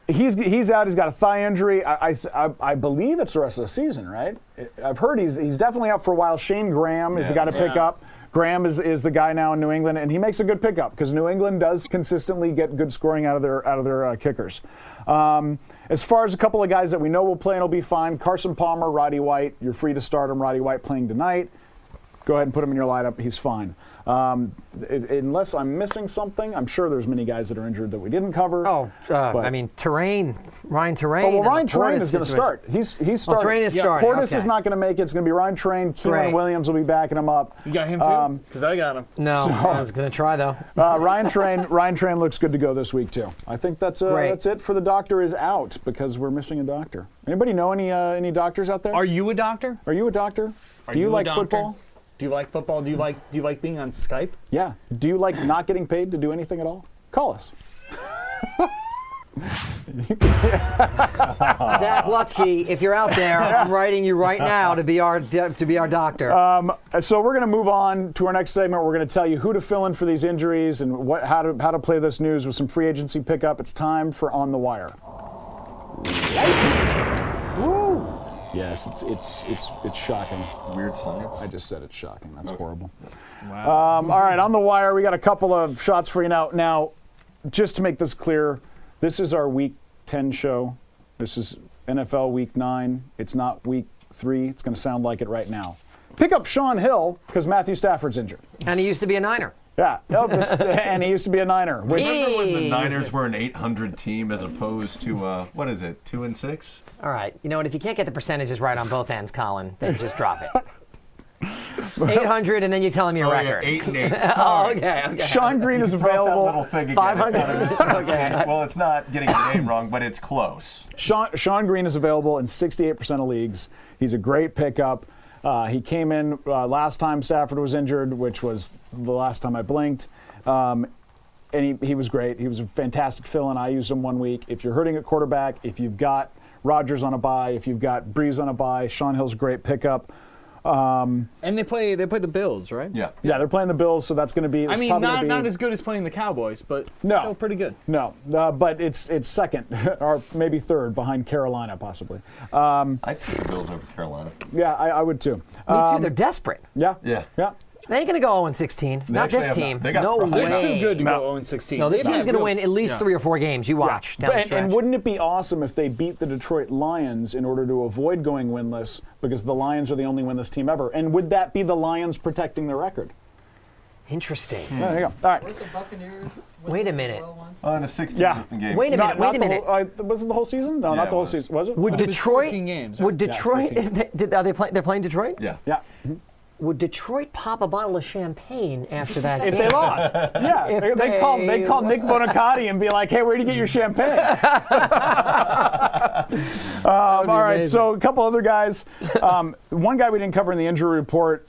He's out. He's got a thigh injury. I believe it's the rest of the season, right? I've heard he's definitely out for a while. Shane Graham is the guy to pick up. Graham is the guy now in New England, and he makes a good pickup because New England does consistently get good scoring out of their kickers. As far as a couple of guys that we know will play and will be fine, Carson Palmer, Roddy White. You're free to start him. Roddy White playing tonight. Go ahead and put him in your lineup. He's fine. Unless I'm missing something, I'm sure there's many guys that are injured that we didn't cover.
I mean, Ryan Terrain.
Well,
and
Ryan
the
Train
Portis
is going to
situation.
start. He's starting.
Terrain is starting.
Portis
okay.
is not going to make it. It's going to be Ryan Train. Keelan
Great.
Williams will be backing him up.
You got him too? Because I got him.
No, I was going to try though.
Ryan Train looks good to go this week too. I think that's it for the doctor is out because we're missing a doctor. Anybody know any doctors out there?
Are you a doctor?
Are you a doctor?
Are
Do you
a
like
doctor?
football?
Do you like football? Do you like being on Skype?
Yeah. Do you like not getting paid to do anything at all? Call us.
Zach Lutzke, if you're out there, I'm writing you right now to be our doctor.
So we're going to move on to our next segment. We're going to tell you who to fill in for these injuries and how to play this news with some free agency pickup. It's time for On the Wire. Woo! Yes, it's shocking.
Weird science.
I just said it's shocking. That's horrible.
Wow.
All right, On the Wire, we got a couple of shots for you now. Now, just to make this clear, this is our Week 10 show. This is NFL Week 9. It's not Week 3. It's going to sound like it right now. Pick up Sean Hill because Matthew Stafford's injured.
And he used to be a Niner.
Yeah, and he used to be a Niner. Which,
Remember when the Niners were an 800 team as opposed to, 2-6?
All right. You know what? If you can't get the percentages right on both ends, Colin, then just drop it. 800, and then you tell him your record.
8-8.
Oh,
Sorry.
okay.
Sean Green is
Throw that
available.
little thing again.
500. Okay.
Well, it's not getting the name wrong, but it's close.
Sean Green is available in 68% of leagues. He's a great pickup. He came in last time Stafford was injured, which was the last time I blinked. And he was great. He was a fantastic fill-in. I used him 1 week. If you're hurting at quarterback, if you've got Rodgers on a bye, if you've got Breeze on a bye, Sean Hill's a great pickup.
And they play the Bills, right?
Yeah.
Yeah, they're playing the Bills, so that's going to be.
I mean,
probably gonna
not
be,
as good as playing the Cowboys, but
No.
still pretty good.
No, but it's second or maybe third behind Carolina, possibly.
I took the Bills over Carolina.
Yeah, I would too.
Me too. They're desperate.
Yeah,
Yeah.
yeah.
They ain't going to go 0-16. Not
actually
this
have
team.
not. They got
No
problems.
They're
way.
too good to
No.
go 0-16.
No, this
They
team's
got
going to
real-
win at least
yeah.
3 or 4 games. You watch down the
And
stretch.
wouldn't it be awesome if they beat the Detroit Lions in order to avoid going winless because the Lions are the only winless team ever? And would that be the Lions protecting the record?
Interesting.
There you go. All right.
The Buccaneers.
Wait a minute.
In a 16
Yeah.
game.
Wait a minute. Wait a
the
minute.
whole, was it the whole season? No,
Yeah,
not the
it
whole
was.
season. Was it?
Would
But it was
Detroit?
14 games, right?
Would Detroit? Are they playing? They're playing Detroit.
Yeah.
Yeah.
Would Detroit pop a bottle of champagne after that
If
game?
they lost. Yeah.
If
They call Nick Bonacati and be like, hey, where'd you get your champagne? All right,
amazing.
so a couple other guys. One guy we didn't cover in the injury report,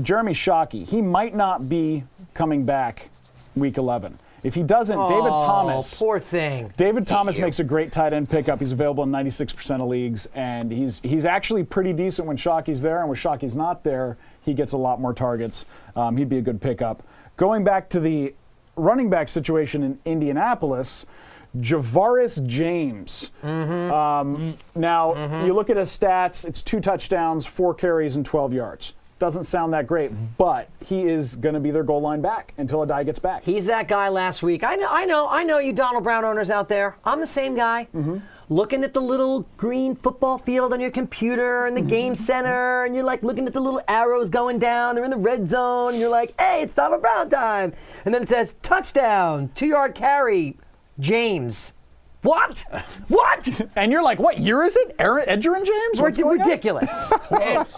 Jeremy Shockey. He might not be coming back week 11. If he doesn't, David Thomas.
Poor thing.
David Thomas
you.
makes a great tight end pickup. He's available in 96% of leagues, and he's actually pretty decent when Shockey's there, and when Shockey's not there, he gets a lot more targets. He'd be a good pickup. Going back to the running back situation in Indianapolis, Javaris James. Now, you look at his stats, it's 2 touchdowns, 4 carries, and 12 yards. Doesn't sound that great, but he is going to be their goal line back until Adai gets back.
He's that guy last week. I know you Donald Brown owners out there. I'm the same guy. Looking at the little green football field on your computer and the game center, and you're like looking at the little arrows going down. They're in the red zone, and you're like, hey, it's Donald Brown time. And then it says touchdown, 2-yard carry, James. What? What?
And you're like, what year is it? Edgerrin James? What's going on?
Ridiculous.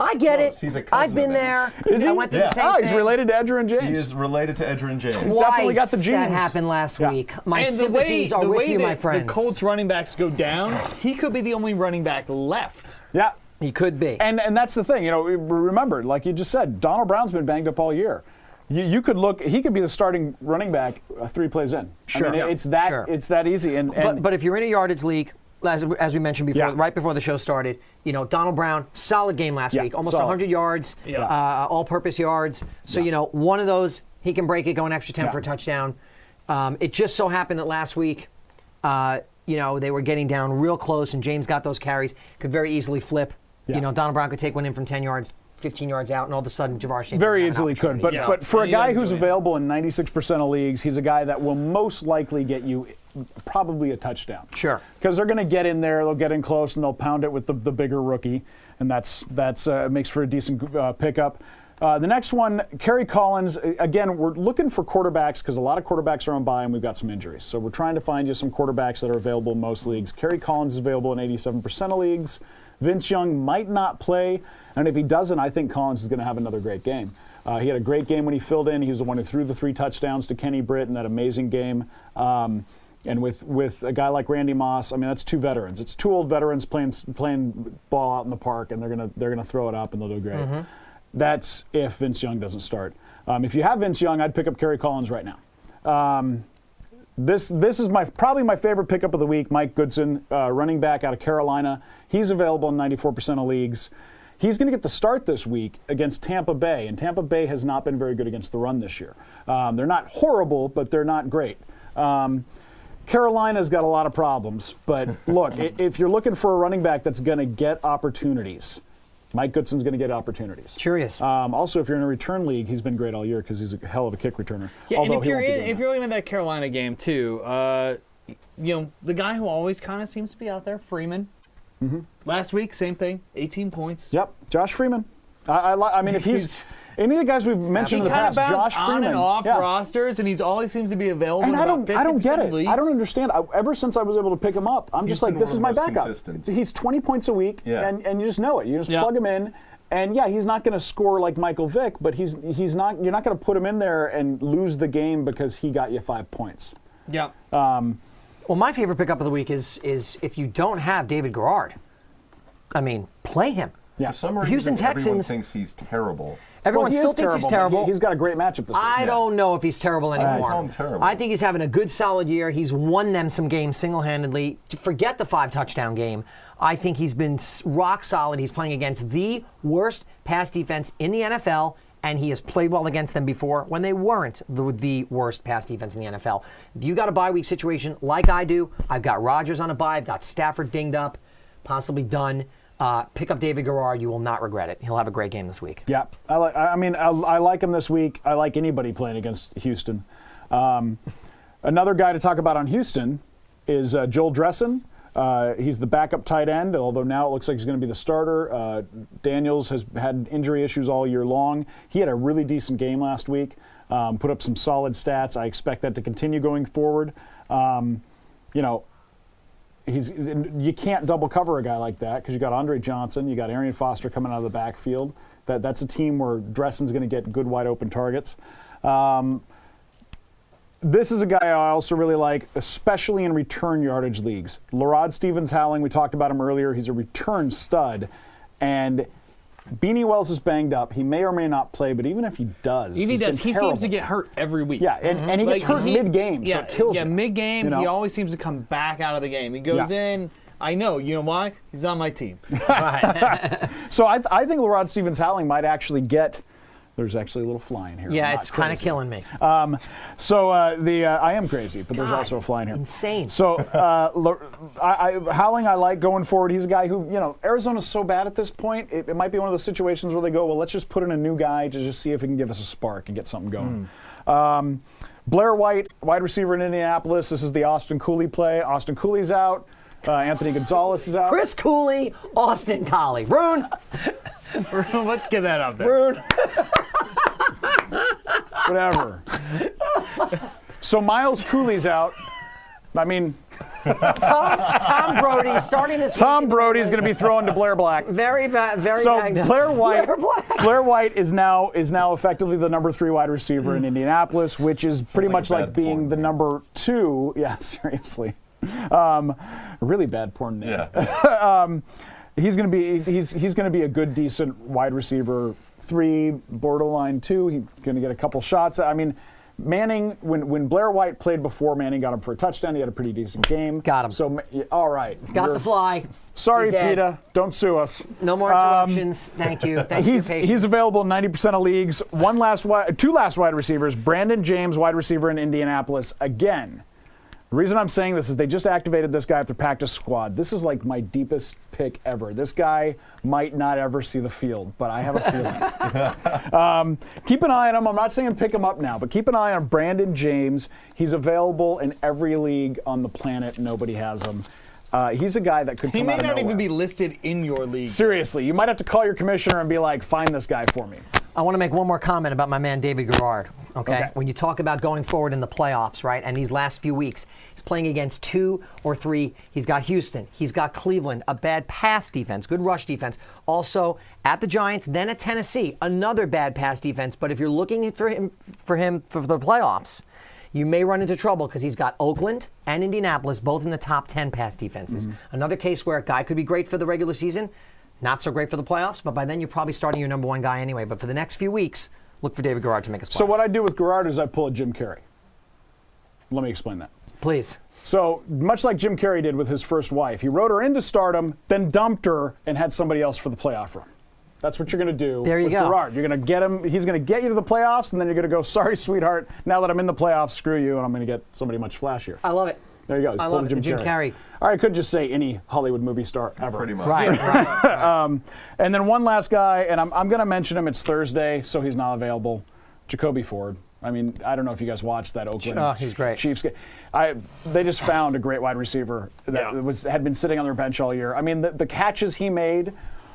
I get it.
He's a cousin
I've been
of
there.
Is he?
I went through the same
Oh,
thing.
he's related to Edgerrin James.
He is related to Edgerrin James.
definitely got the
Twice
genes.
That happened last
Yeah.
week. My
And
sympathies are with you,
that
my friends.
the Colts running backs go down, he could be the only running back left.
Yeah.
He could be.
And that's the thing, remember, like you just said, Donald Brown's been banged up all year. You could look, he could be the starting running back 3 plays in.
Sure.
I mean,
Yeah.
it's that
Sure.
it's that easy. And
But if you're in a yardage league, as we mentioned before,
Yeah.
right before the show started, Donald Brown, solid game last
Yeah,
week, almost
solid.
100 yards, all-purpose yards. So one of those he can break it, go an extra 10
Yeah.
for a touchdown. It just so happened that last week, they were getting down real close, and James got those carries. Could very easily flip.
Yeah.
Donald Brown could take one in from 10 yards. 15 yards out, and all of a sudden, Javaris James
very
doesn't have an
easily could.
opportunity.
But for a
And he
guy
doesn't
who's
do it.
available in 96% of leagues, he's a guy that will most likely get you probably a touchdown.
Sure.
Because they're going to get in there, they'll get in close, and they'll pound it with the bigger rookie, and that's makes for a decent pickup. The next one, Kerry Collins. Again, we're looking for quarterbacks because a lot of quarterbacks are on bye and we've got some injuries. So we're trying to find you some quarterbacks that are available in most leagues. Kerry Collins is available in 87% of leagues. Vince Young might not play, and if he doesn't, I think Collins is going to have another great game. He had a great game when he filled in. He was the one who threw the 3 touchdowns to Kenny Britt in that amazing game. And with a guy like Randy Moss, I mean, that's 2 veterans. It's 2 old veterans playing ball out in the park, and they're gonna throw it up, and they'll do great.
Mm-hmm.
That's if Vince Young doesn't start. If you have Vince Young, I'd pick up Kerry Collins right now. This is probably my favorite pickup of the week. Mike Goodson, running back out of Carolina. He's available in 94% of leagues. He's going to get the start this week against Tampa Bay, and Tampa Bay has not been very good against the run this year. They're not horrible, but they're not great. Carolina's got a lot of problems, but look, if you're looking for a running back that's going to get opportunities, Mike Goodson's going to get opportunities.
Sure is.
Also, if you're in a return league, he's been great all year because he's a hell of a kick returner.
Yeah,
Although
and if
he
you're looking at that Carolina game too, the guy who always kind of seems to be out there, Freeman.
Mm-hmm.
Last week, same thing, 18 points.
Yep, Josh Freeman. I mean, if he's any of the guys we've mentioned
He
in the
kind of
past,
bounced
Josh Freeman.
on and off
yeah.
rosters, and he's always seems to be available.
And
in
I
about
don't get
50%
it.
of leagues.
I don't understand. Ever since I was able to pick him up, I'm
He's
just like,
been
this
one
is
of
my
the most
backup.
consistent.
He's 20 points a week,
Yeah.
and you just know it. You just
Yeah.
plug him in. And yeah, he's not going to score like Michael Vick, but he's not. You're not going to put him in there and lose the game because he got you 5 points.
Yeah.
Well, my favorite pickup of the week is if you don't have David Garrard, I mean, play him.
Yeah.
For some
The
reason,
Houston
everyone
Texans-
thinks he's terrible.
Everyone
Well, he
still
is
thinks he's
but
terrible.
He's got a great matchup this week.
I don't know if he's terrible anymore.
call him terrible.
I think he's having a good, solid year. He's won them some games single-handedly. Forget the 5-touchdown game. I think he's been rock solid. He's playing against the worst pass defense in the NFL, and he has played well against them before when they weren't the worst pass defense in the NFL. If you got a bye week situation like I do, I've got Rodgers on a bye, I've got Stafford dinged up, possibly done. Pick up David Garrard. You will not regret it. He'll have a great game this week.
Yeah, I like him this week. I like anybody playing against Houston. Another guy to talk about on Houston is Joel Dressen. He's the backup tight end, although now it looks like he's going to be the starter. Daniels has had injury issues all year long. He had a really decent game last week, put up some solid stats. I expect that to continue going forward. You can't double cover a guy like that because you got Andre Johnson, you got Arian Foster coming out of the backfield. That's a team where Dressen's going to get good wide open targets. This is a guy I also really like, especially in return yardage leagues. Larod Stevens-Howling, we talked about him earlier. He's a return stud, and Beanie Wells is banged up. He may or may not play, but even if he does,
He
he's
does.
been
He
terrible.
seems to get hurt every week.
Yeah, and he gets hurt mid-game, so it kills
Yeah,
you.
mid-game,
you know?
he always seems to come back out of the game. He goes
Yeah.
in. I know. You know why? He's on my team.
So I think Larod Stevens-Howling might actually get. There's actually a little fly in here.
Yeah,
I'm
it's
not
kind of
crazy.
killing me.
I am crazy, but there's
God,
also a fly in here.
insane.
So Howling, I like going forward. He's a guy who, Arizona's so bad at this point. It might be one of those situations where they go, well, let's just put in a new guy to just see if he can give us a spark and get something going. Blair White, wide receiver in Indianapolis. This is the Austin Cooley play. Austin Cooley's out. Anthony Gonzalez is out.
Chris Cooley, Austin Collie. Brune.
Let's get that up there.
Brune.
Whatever. So Miles Cooley's out. I mean,
Tom Brody starting this
Tom
week.
Brody's going to be thrown to Blair Black.
Very bad. Very
So
bad.
Blair White,
Blair Black.
Blair White is now effectively the number 3 wide receiver in Indianapolis, which is pretty
like
much
a
like
bad
being
porn
the
name.
number 2. Yeah, seriously, really bad porn name.
Yeah.
He's going to be a good, decent wide receiver 3, borderline 2. He's going to get a couple shots. I mean, Manning, when Blair White played before, Manning got him for a touchdown. He had a pretty decent game.
Got him.
So, all right.
Got
You're-
the fly.
Sorry,
He's dead.
PETA. Don't sue us.
No more interruptions. Thank you. Thank you
He's
for your patience.
available in 90% of leagues. Two last wide receivers. Brandon James, wide receiver in Indianapolis. Again, the reason I'm saying this is they just activated this guy at their practice squad. This is like my deepest pick ever. This guy might not ever see the field, but I have a feeling. Keep an eye on him. I'm not saying pick him up now, but keep an eye on Brandon James. He's available in every league on the planet. Nobody has him. He's a guy that could come
He may
out of
not even
nowhere.
be listed in your league.
Seriously, you might have to call your commissioner and be like, find this guy for me.
I want to make one more comment about my man David Garrard. Okay?
Okay.
When you talk about going forward in the playoffs, right? And these last few weeks, he's playing against 2 or 3. He's got Houston. He's got Cleveland. A bad pass defense, good rush defense. Also at the Giants, then at Tennessee, another bad pass defense. But if you're looking for him for the playoffs, you may run into trouble because he's got Oakland and Indianapolis both in the top 10 pass defenses. Another case where a guy could be great for the regular season, not so great for the playoffs, but by then you're probably starting your number 1 guy anyway. But for the next few weeks, look for David Garrard to make a splash.
So what I do with Garrard is I pull a Jim Carrey. Let me explain that.
Please.
So much like Jim Carrey did with his first wife, he wrote her into stardom, then dumped her and had somebody else for the playoff run. That's what you're going to do
There you
with
go.
Garrard. You're going to get him. He's going to get you to the playoffs, and then you're going to go, sorry, sweetheart. Now that I'm in the playoffs, screw you, and I'm going to get somebody much flashier.
I love it.
There you go. He's
I
pulling
love it. Jim Carrey.
Or I could just say any Hollywood movie star ever.
Pretty much.
Right.
And then one last guy, and I'm going to mention him. It's Thursday, so he's not available. Jacoby Ford. I mean, I don't know if you guys watched that Oakland
Oh, he's great.
Chiefs game. They just found a great wide receiver that had been sitting on their bench all year. I mean, the catches he made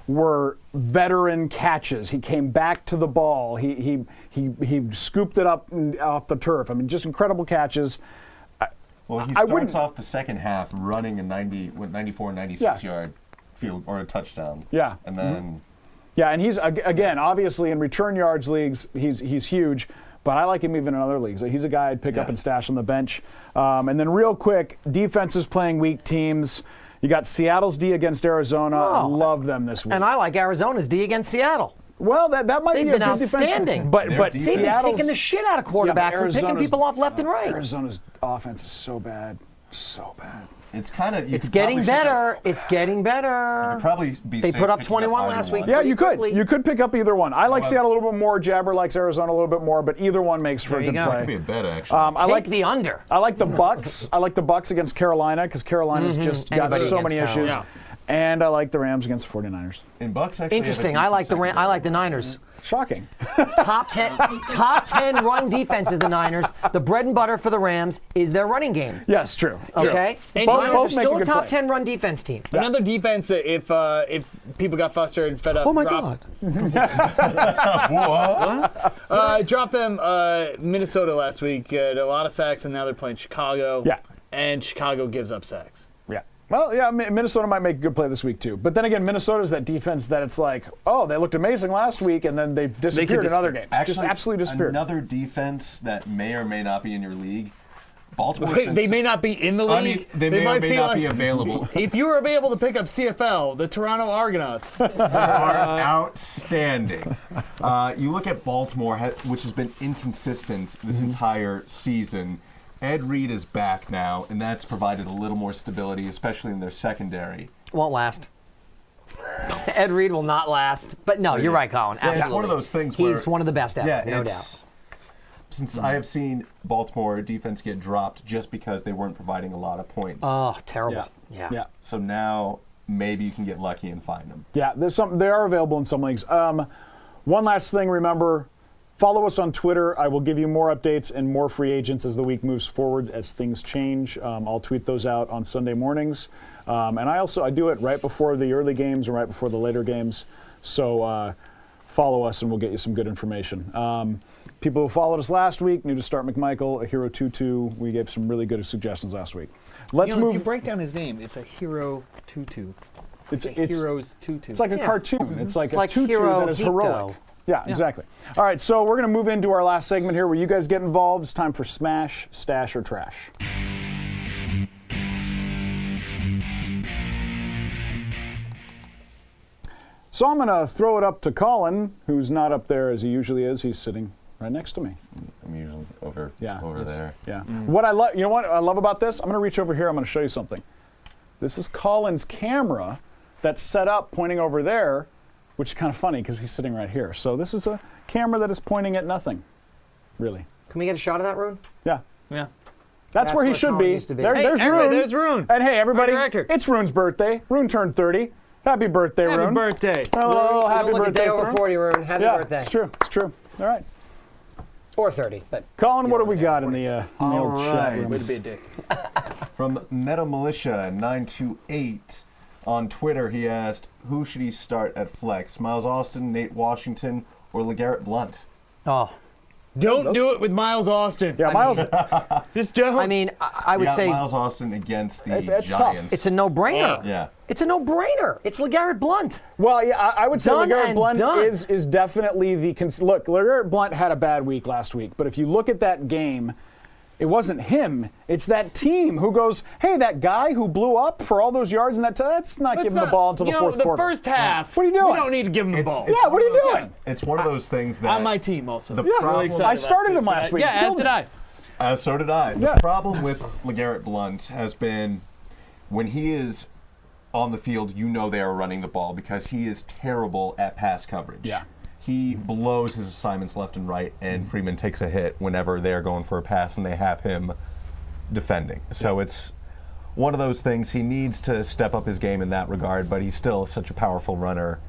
were veteran catches. He came back to the ball. He scooped it up off the turf. I mean, just incredible catches.
Well, he
I wouldn't-
starts off the second half running a 94, 96 yard field or a touchdown.
Yeah.
And then
Yeah, and he's again obviously in return yards leagues he's huge, but I like him even in other leagues. He's a guy I'd pick up
Yeah.
and stash on the bench. And then real quick, defenses playing weak teams. You got Seattle's D against Arizona. I
Oh.
love them this week.
And I like Arizona's D against Seattle.
Well, that might
They've
be
been
a good
outstanding.
defensive. But
Their
but
defense-
They've been
Seattle's
kicking the shit out of
yeah, but
quarterbacks and picking
Arizona's-
people off left and right.
Arizona's offense is so bad, so bad.
it's kind of.
It's getting better. It's getting better.
Probably be
They
safe
put up
picking
21
either
last
one.
week.
Yeah,
Pretty
you could.
quickly.
You could pick up either one. I like
Well,
Seattle a little bit more. Jabber likes Arizona a little bit more, but either one makes for
There
a
you
good
go.
play.
Could be a bet actually.
I
Take
like
the under.
I like the Bucks. I like the Bucks against Carolina because Carolina's just got
Anybody
so
against
many issues.
Carolina.
And I like the Rams against the 49ers.
In Bucks actually. have a
Interesting. I
decent
like the
secondary.
I like the Niners.
Shocking.
Top 10 run defenses. The Niners. The bread and butter for the Rams is their running game.
Yes, true.
Okay.
And
Both-
Niners
both
are
make
still
a
a
good
top
play.
10 run defense team.
Another defense that if people got frustrated and fed up.
Oh my
drop,
God.
Dropped them Minnesota last week. A lot of sacks, and now they're playing Chicago.
Yeah.
And Chicago gives up sacks.
Yeah. Well, yeah, Minnesota might make a good play this week, too. But then again, Minnesota's that defense that it's like, oh, they looked amazing last week, and then they disappeared in other games.
Actually,
just absolutely disappeared.
Another defense that may or may not be in your league. Baltimore.
They may not be in the league.
I mean, they may or
might
may not
like-
be available.
If you were able to pick up CFL, the Toronto Argonauts.
Are outstanding. You look at Baltimore, which has been inconsistent this entire season. Ed Reed is back now, and that's provided a little more stability, especially in their secondary.
Won't last. Ed Reed will not last. But no, you're right, Colin.
Yeah,
Absolutely.
it's one of those things where
He's one of the best ever,
yeah,
no
it's-
doubt.
Since I have seen Baltimore defense get dropped just because they weren't providing a lot of points.
Oh, terrible.
Yeah.
Yeah.
Yeah.
So now maybe you can get lucky and find them.
Yeah, they are available in some leagues. One last thing, remember, follow us on Twitter. I will give you more updates and more free agents as the week moves forward, as things change. I'll tweet those out on Sunday mornings. And I do it right before the early games and right before the later games. So follow us and we'll get you some good information. People who followed us last week knew to start McMichael, a Hero 2-2. We gave some really good suggestions last week. Let's
If you
move.
break down his name, it's a Hero Tutu.
It's
Heroes Tutu.
It's like a
Yeah.
cartoon. It's like
It's
a
like
tutu
Hero
that is
Hito.
heroic. Yeah, exactly. All right, so we're going to move into our last segment here where you guys get involved. It's time for Smash, Stash, or Trash. So I'm going to throw it up to Colin, who's not up there as he usually is. He's sitting right next to me.
I'm usually over
this-
there.
Yeah. What I love, you know what I love about this? I'm going to reach over here. I'm going to show you something. This is Colin's camera that's set up pointing over there, which is kind of funny because he's sitting right here. So this is a camera that is pointing at nothing, really.
Can we get a shot of that, Rune?
Yeah.
Yeah.
That's where he
where
should
Colin
be.
used to be.
There,
Hey,
there's
everybody,
Rune.
there's Rune.
And hey, everybody,
Our director.
it's Rune's birthday. Rune turned 30. Happy birthday,
Happy
Rune.
birthday.
Hello,
You
happy
don't look
birthday,
a day over
Rune.
40, Rune. Happy
Yeah,
birthday.
it's true. It's true. All right.
Or 30, but
Colin, what do we got in the old chat
right.
room?
Way to be a dick.
From Meta Militia 928 on Twitter, he asked, who should he start at flex? Miles Austin, Nate Washington, or LeGarrette Blunt?
Oh,
Don't do it with Miles Austin.
Yeah, Miles.
Just don't.
I mean, I would
You got
say
Miles Austin against the
It's tough.
Giants.
it's a no-brainer.
Yeah.
It's a no-brainer. It's LeGarrette Blunt.
Well, yeah, I would say
Done
LeGarrette
and
Blunt
done.
is definitely the look. LeGarrette Blunt had a bad week last week, but if you look at that game, it wasn't him. It's that team who goes, "Hey, that guy who blew up for all those yards and that's not
Let's
giving the
not-
ball until the
you know,
fourth quarter."
The first half.
What are you doing?
We don't need to give him the ball.
Yeah, what are you doing?
It's one of those things that
On my team also.
The
Really
problem-
excited
I
about
started
seeing
him last
that.
week.
Yeah, as
Killed
did
me.
I.
So did I.
Yeah.
The problem with LeGarrette Blunt has been when he is on the field, you know they are running the ball because he is terrible at pass coverage.
Yeah.
He blows his assignments left and right, and Freeman takes a hit whenever they are going for a pass and they have him defending. So it's one of those things. He needs to step up his game in that regard, but he's still such a powerful runner.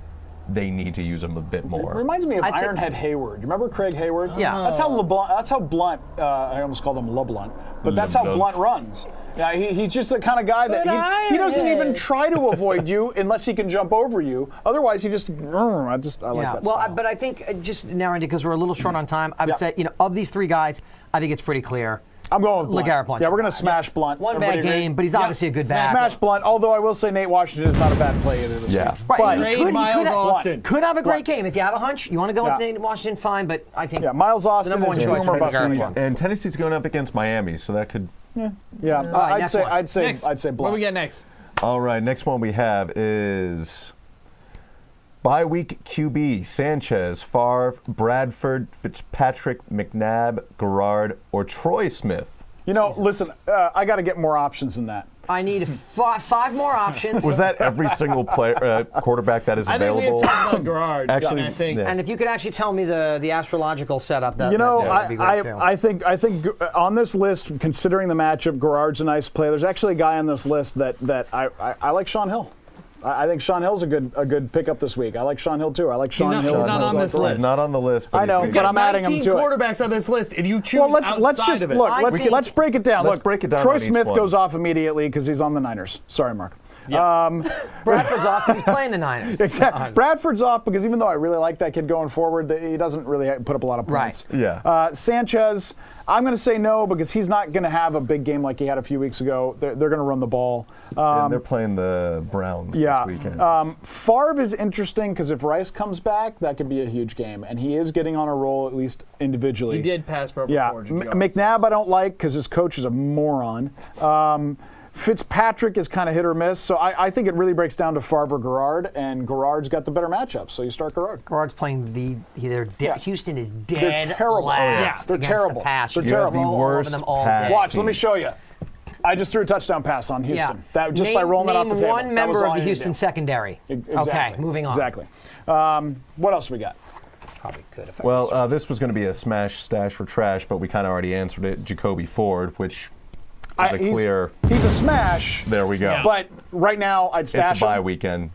They need to use him a bit more.
Reminds me of
I think-
Ironhead Hayward. You remember Craig Hayward?
Yeah.
That's how LeBlunt. That's how Blunt. I almost called him LeBlunt, but that's how
LeBlunt.
Blunt runs. Yeah, he's just the kind of guy that he doesn't even try to avoid you unless he can jump over you. Otherwise, he just. I like
Yeah.
that.
Well,
style.
but I think just narrowing it because we're a little short on time. I would
Yeah.
say, of these three guys, I think it's pretty clear.
I'm going with Blunt.
LeGarrette Blunt.
Yeah, we're gonna smash Blunt.
One
Everybody
bad
agree?
game, but he's obviously a good back.
Smash Blunt. Although I will say Nate Washington is not a bad play either this
Yeah.
week.
Right.
But-
He could
Miles
have-
Austin.
Could have a great
Blunt.
game. If you have a hunch, you want to go with
Yeah.
Nate Washington, fine, but I think
Yeah, Miles Austin
number one
is a
choice
rumor
for
about
LeGarrette
some
Blunt.
reasons.
And Tennessee's going up against Miami, so that could.
Yeah, I'd
next
say
one.
I'd say
Next.
I'd say
What
Blunt.
do we get next?
All right, next one we have is bye week QB Sanchez, Favre, Bradford, Fitzpatrick, McNabb, Garrard, or Troy Smith.
You know, listen, I got to get more options than that.
I need five more options.
Was that every single player quarterback that is
I think we
available?
have talked about Garrard.
Actually,
I think.
yeah.
And if you could actually tell me the astrological setup, that
You know,
that'd be great too.
I think on this list, considering the matchup, Garrard's a nice play. There's actually a guy on this list that I like Sean Hill. I think Sean Hill's a good pickup this week. I like Sean Hill too. I like Sean
not-
Hill.
he's
as
not
my
on this
Garrard.
list.
He's not on the list. But
I know,
he's
but I'm adding him
19
to it.
quarterbacks on this list, and you choose
Well, let's
outside
just
of it.
look.
I think-
Let's break it down.
Let's
Look,
break it down
Troy
on each
Smith
one.
goes off immediately because he's on the Niners. Sorry, Mark.
Bradford's off because he's playing the Niners.
Exactly. Bradford's off because even though I really like that kid going forward, he doesn't really put up a lot of points.
Right.
Yeah.
Sanchez, I'm going to say no because he's not going to have a big game like he had a few weeks ago. They're going to run the ball.
And they're playing the Browns
Yeah.
this weekend.
Favre is interesting because if Rice comes back, that could be a huge game, and he is getting on a roll at least individually.
He did pass for over
Yeah,
400 yards.
McNabb I don't like because his coach is a moron. Fitzpatrick is kind of hit or miss, so I think it really breaks down to Favre or Garrard, and Garrard's got the better matchup, so you start Garrard.
Garrard's playing Houston is dead
They're terrible.
last
They're
against
terrible.
the pass.
They're
You
terrible.
throw
The
all over
worst
them all
pass
day.
Watch, let me
team.
show you. I just threw a touchdown pass on Houston. That just by rolling it off the
name
table.
one
That was
member
all
of
I
the
needed to
Houston
do.
secondary.
Exactly.
Okay, moving on.
Exactly. What else we got?
Probably could if I
Well, this was going to be a smash stash for trash, but we kind of already answered it. Jacoby Ford, which is a clear.
He's a smash.
There we go.
But right now, I'd
It's
stash
a bye
him
weekend.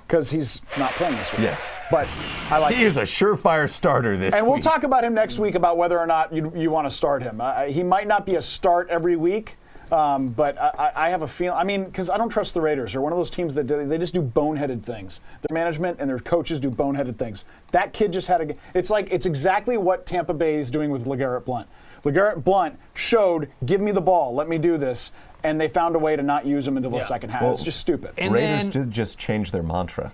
because he's not playing this week.
Yes.
But I like
He
him.
is a surefire starter this
And
week.
we'll talk about him next week about whether or not you want to start him. He might not be a start every week, but I have a feeling. I mean, because I don't trust the Raiders. They're one of those teams that they just do boneheaded things. Their management and their coaches do boneheaded things. That kid just had a. It's exactly what Tampa Bay is doing with LeGarrette Blunt. LeGarrette Blunt showed, give me the ball, let me do this, and they found a way to not use him until the second half.
Well,
it's just stupid.
And
Raiders
then,
did just change their mantra.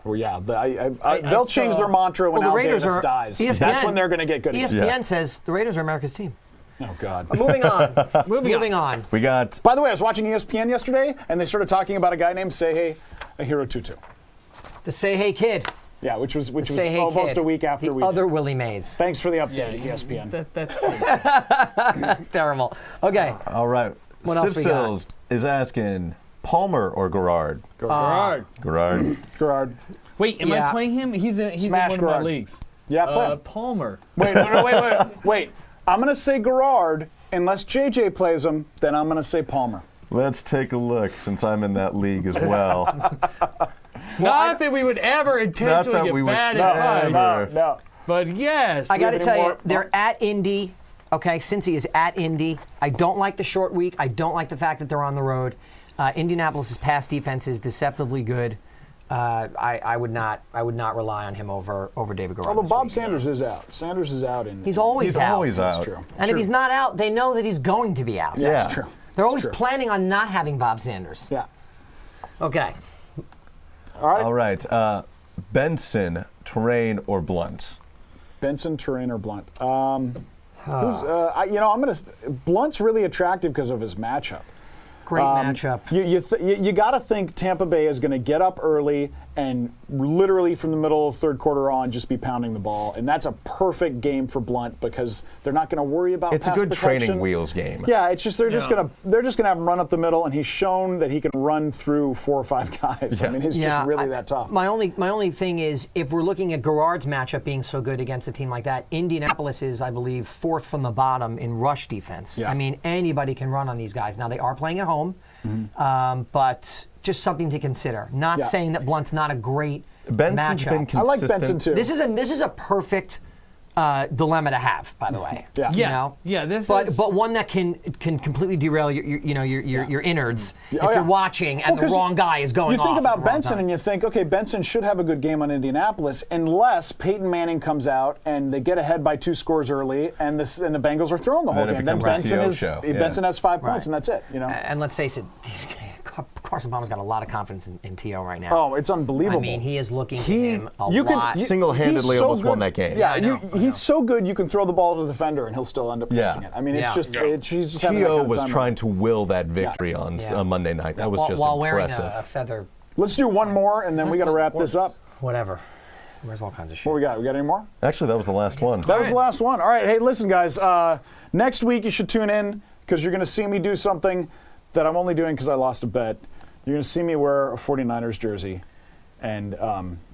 Well, yeah, they'll change
saw-
their mantra when
Well, the
Al
Raiders
Davis
are.
dies.
ESPN,
That's when they're going to get good.
ESPN
again.
Yeah.
says the Raiders are America's team.
Oh God.
Moving on. Moving on.
We got
By the way, I was watching ESPN yesterday, and they started talking about a guy named Sehe Ahiro Tutu.
The Say Hey Kid.
Yeah, which was
Say Hey
almost
Kid.
a week after
the
we
other
did.
Willie Mays.
Thanks for the update, ESPN.
that's
It's terrible. Okay.
all right.
What else we got?
Sipsills is asking Palmer or Garrard.
Garrard.
Garrard.
Gerard.
Wait, am
Yeah.
I playing him? He's in
Smash
one
Garrard.
of my leagues.
Yeah, play him.
Palmer.
Wait. I'm going to say Gerard. Unless JJ plays him, then I'm going to say Palmer.
Let's take a look since I'm in that league as well.
Not that we would ever intentionally
that
get
we would
bad
ever.
at it,
No.
but yes.
I got to
any
tell you,
more-
they're at Indy. Okay, Cincy is at Indy. I don't like the short week. I don't like the fact that they're on the road. Indianapolis' pass defense is deceptively good. I would not rely on him over David Garrard.
Although
this
Bob
week.
Sanders is out. Sanders is out.
He's always out.
Always
That's
out.
true.
And if he's not out, they know that he's going to be out.
Yeah, that's
Yeah.
true.
They're always
true.
planning on not having Bob Sanders.
Yeah.
Okay.
All right.
All right. Benson, Terrain, or Blunt?
Benson, Terrain, or Blunt. Blunt's really attractive because of his matchup.
Great matchup.
You got to think Tampa Bay is going to get up early and literally from the middle of third quarter on just be pounding the ball, and that's a perfect game for Blunt because they're not going to worry about.
It's a
pass
good
protection.
training wheels game.
Yeah, it's just they're just gonna have him run up the middle, and he's shown that he can run through 4 or 5 guys. I mean, he's just really that tough.
My only thing is, if we're looking at Garrard's matchup being so good against a team like that, Indianapolis is, I believe, 4th from the bottom in rush defense.
Yeah.
I mean, anybody can run on these guys. Now, they are playing at home, but just something to consider. Not saying that Blunt's not a great
Benson's
matchup.
been consistent.
I like Benson too.
This is a perfect dilemma to have, by the way.
Yeah.
You know?
Yeah, this
but
is.
but one that can completely derail your innards if
Oh, yeah.
you're watching and
Well,
the
'cause
wrong guy is going
You
off
think
at
about
the wrong
Benson
time.
and you think, okay, Benson should have a good game on Indianapolis unless Peyton Manning comes out and they get ahead by 2 scores early and the Bengals are throwing the whole
Then it
game. Then
becomes a
Benson
TO
is
show. Yeah.
Benson has 5 points
Right.
and that's it. You know.
And let's face it, Carson Palmer's got a lot of confidence in T.O. right now.
Oh, it's unbelievable.
I mean, he is looking to him a lot.
Single-handedly
he's so
almost
good.
won that game.
Yeah,
I know.
he's so good. You can throw the ball to the defender and he'll still end up
Yeah.
catching it. I mean, it's
Yeah.
just he's just having that
T.O.
kind of
was
time.
trying to will that victory on
Yeah.
Monday night. That was
while,
just
while
impressive.
wearing a feather,
Let's do one more and then we got to wrap this up.
whatever. There's all kinds of shit.
What we got? We got any more?
Actually, that was the last one.
That was the last one. All right. Hey, listen, guys. Next week you should tune in because you're going to see me do something that I'm only doing because I lost a bet. You're going to see me wear a 49ers jersey, and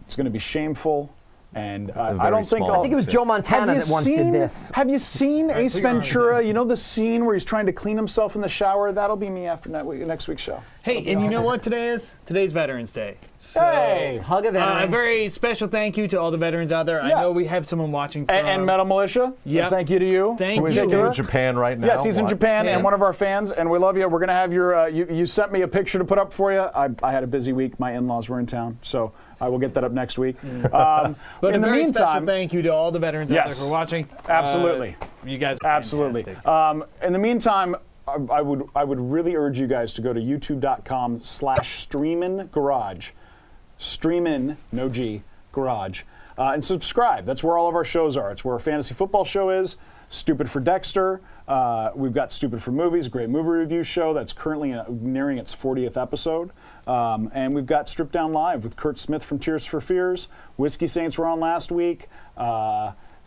it's going to be shameful. And I
very
don't think
small.
I'll,
I think it was Joe Montana that once did this.
Have you seen Ace
put your arms
Ventura?
down.
You know the scene where he's trying to clean himself in the shower? That'll be me after next week's show.
Hey, and you know what today is? Today's Veterans Day. So,
Hey!
Hug a veteran.
a very special thank you to all the veterans out there.
Yeah.
I know we have someone watching from.
And Metal Militia.
Yep.
Thank you to you.
Thank
Who is
you.
in Japan right now?
Yes, he's in Japan
Yeah.
and one of our fans, and we love you. We're going to have your. You sent me a picture to put up for you. I had a busy week. My in-laws were in town, so I will get that up next week.
But
in
a
the
very special
meantime,
thank you to all the veterans out
Yes.
there for watching.
Absolutely.
You guys are
absolutely.
fantastic.
In the meantime, I would really urge you guys to go to youtube.com/streamingarage, streamin no G garage, and subscribe. That's where all of our shows are. It's where our fantasy football show is. Stupid for Dexter. We've got Stupid for Movies, a great movie review show that's currently nearing its 40th episode. And we've got Strip Down Live with Kurt Smith from Tears for Fears. Whiskey Saints were on last week.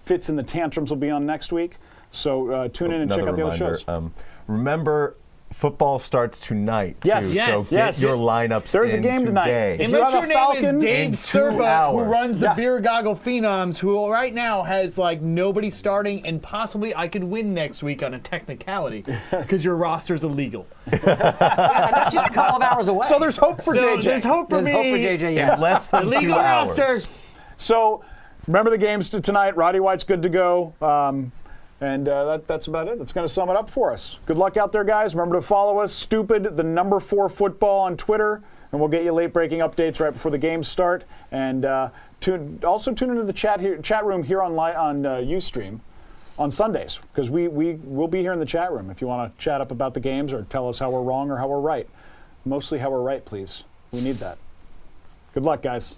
Fitz and the Tantrums will be on next week. So tune in and check out the other shows.
Remember, football starts tonight.
Yes.
too,
Yes.
So get
Yes.
your lineups
There's a
in
game tonight.
today.
If you
Unless
have
your
a
name
Falcon,
is Dave
in 2
Serba, who
hours.
runs the
Yeah.
Beer Goggle Phenoms, who right now has like nobody starting, and possibly I could win next week on a technicality because your roster's illegal.
That's just a couple of hours away.
So there's hope for
So
JJ.
there's hope for
There's
me.
hope for JJ. Yeah.
In less than 2
Illegal
hours.
roster.
So remember the games tonight. Roddy White's good to go. And that's about it. That's going to sum it up for us. Good luck out there, guys. Remember to follow us, Stupid, the number 4 football on Twitter. And we'll get you late-breaking updates right before the games start. And also tune into the chat room here on Ustream on Sundays. Because we will be here in the chat room if you want to chat up about the games or tell us how we're wrong or how we're right. Mostly how we're right, please. We need that. Good luck, guys.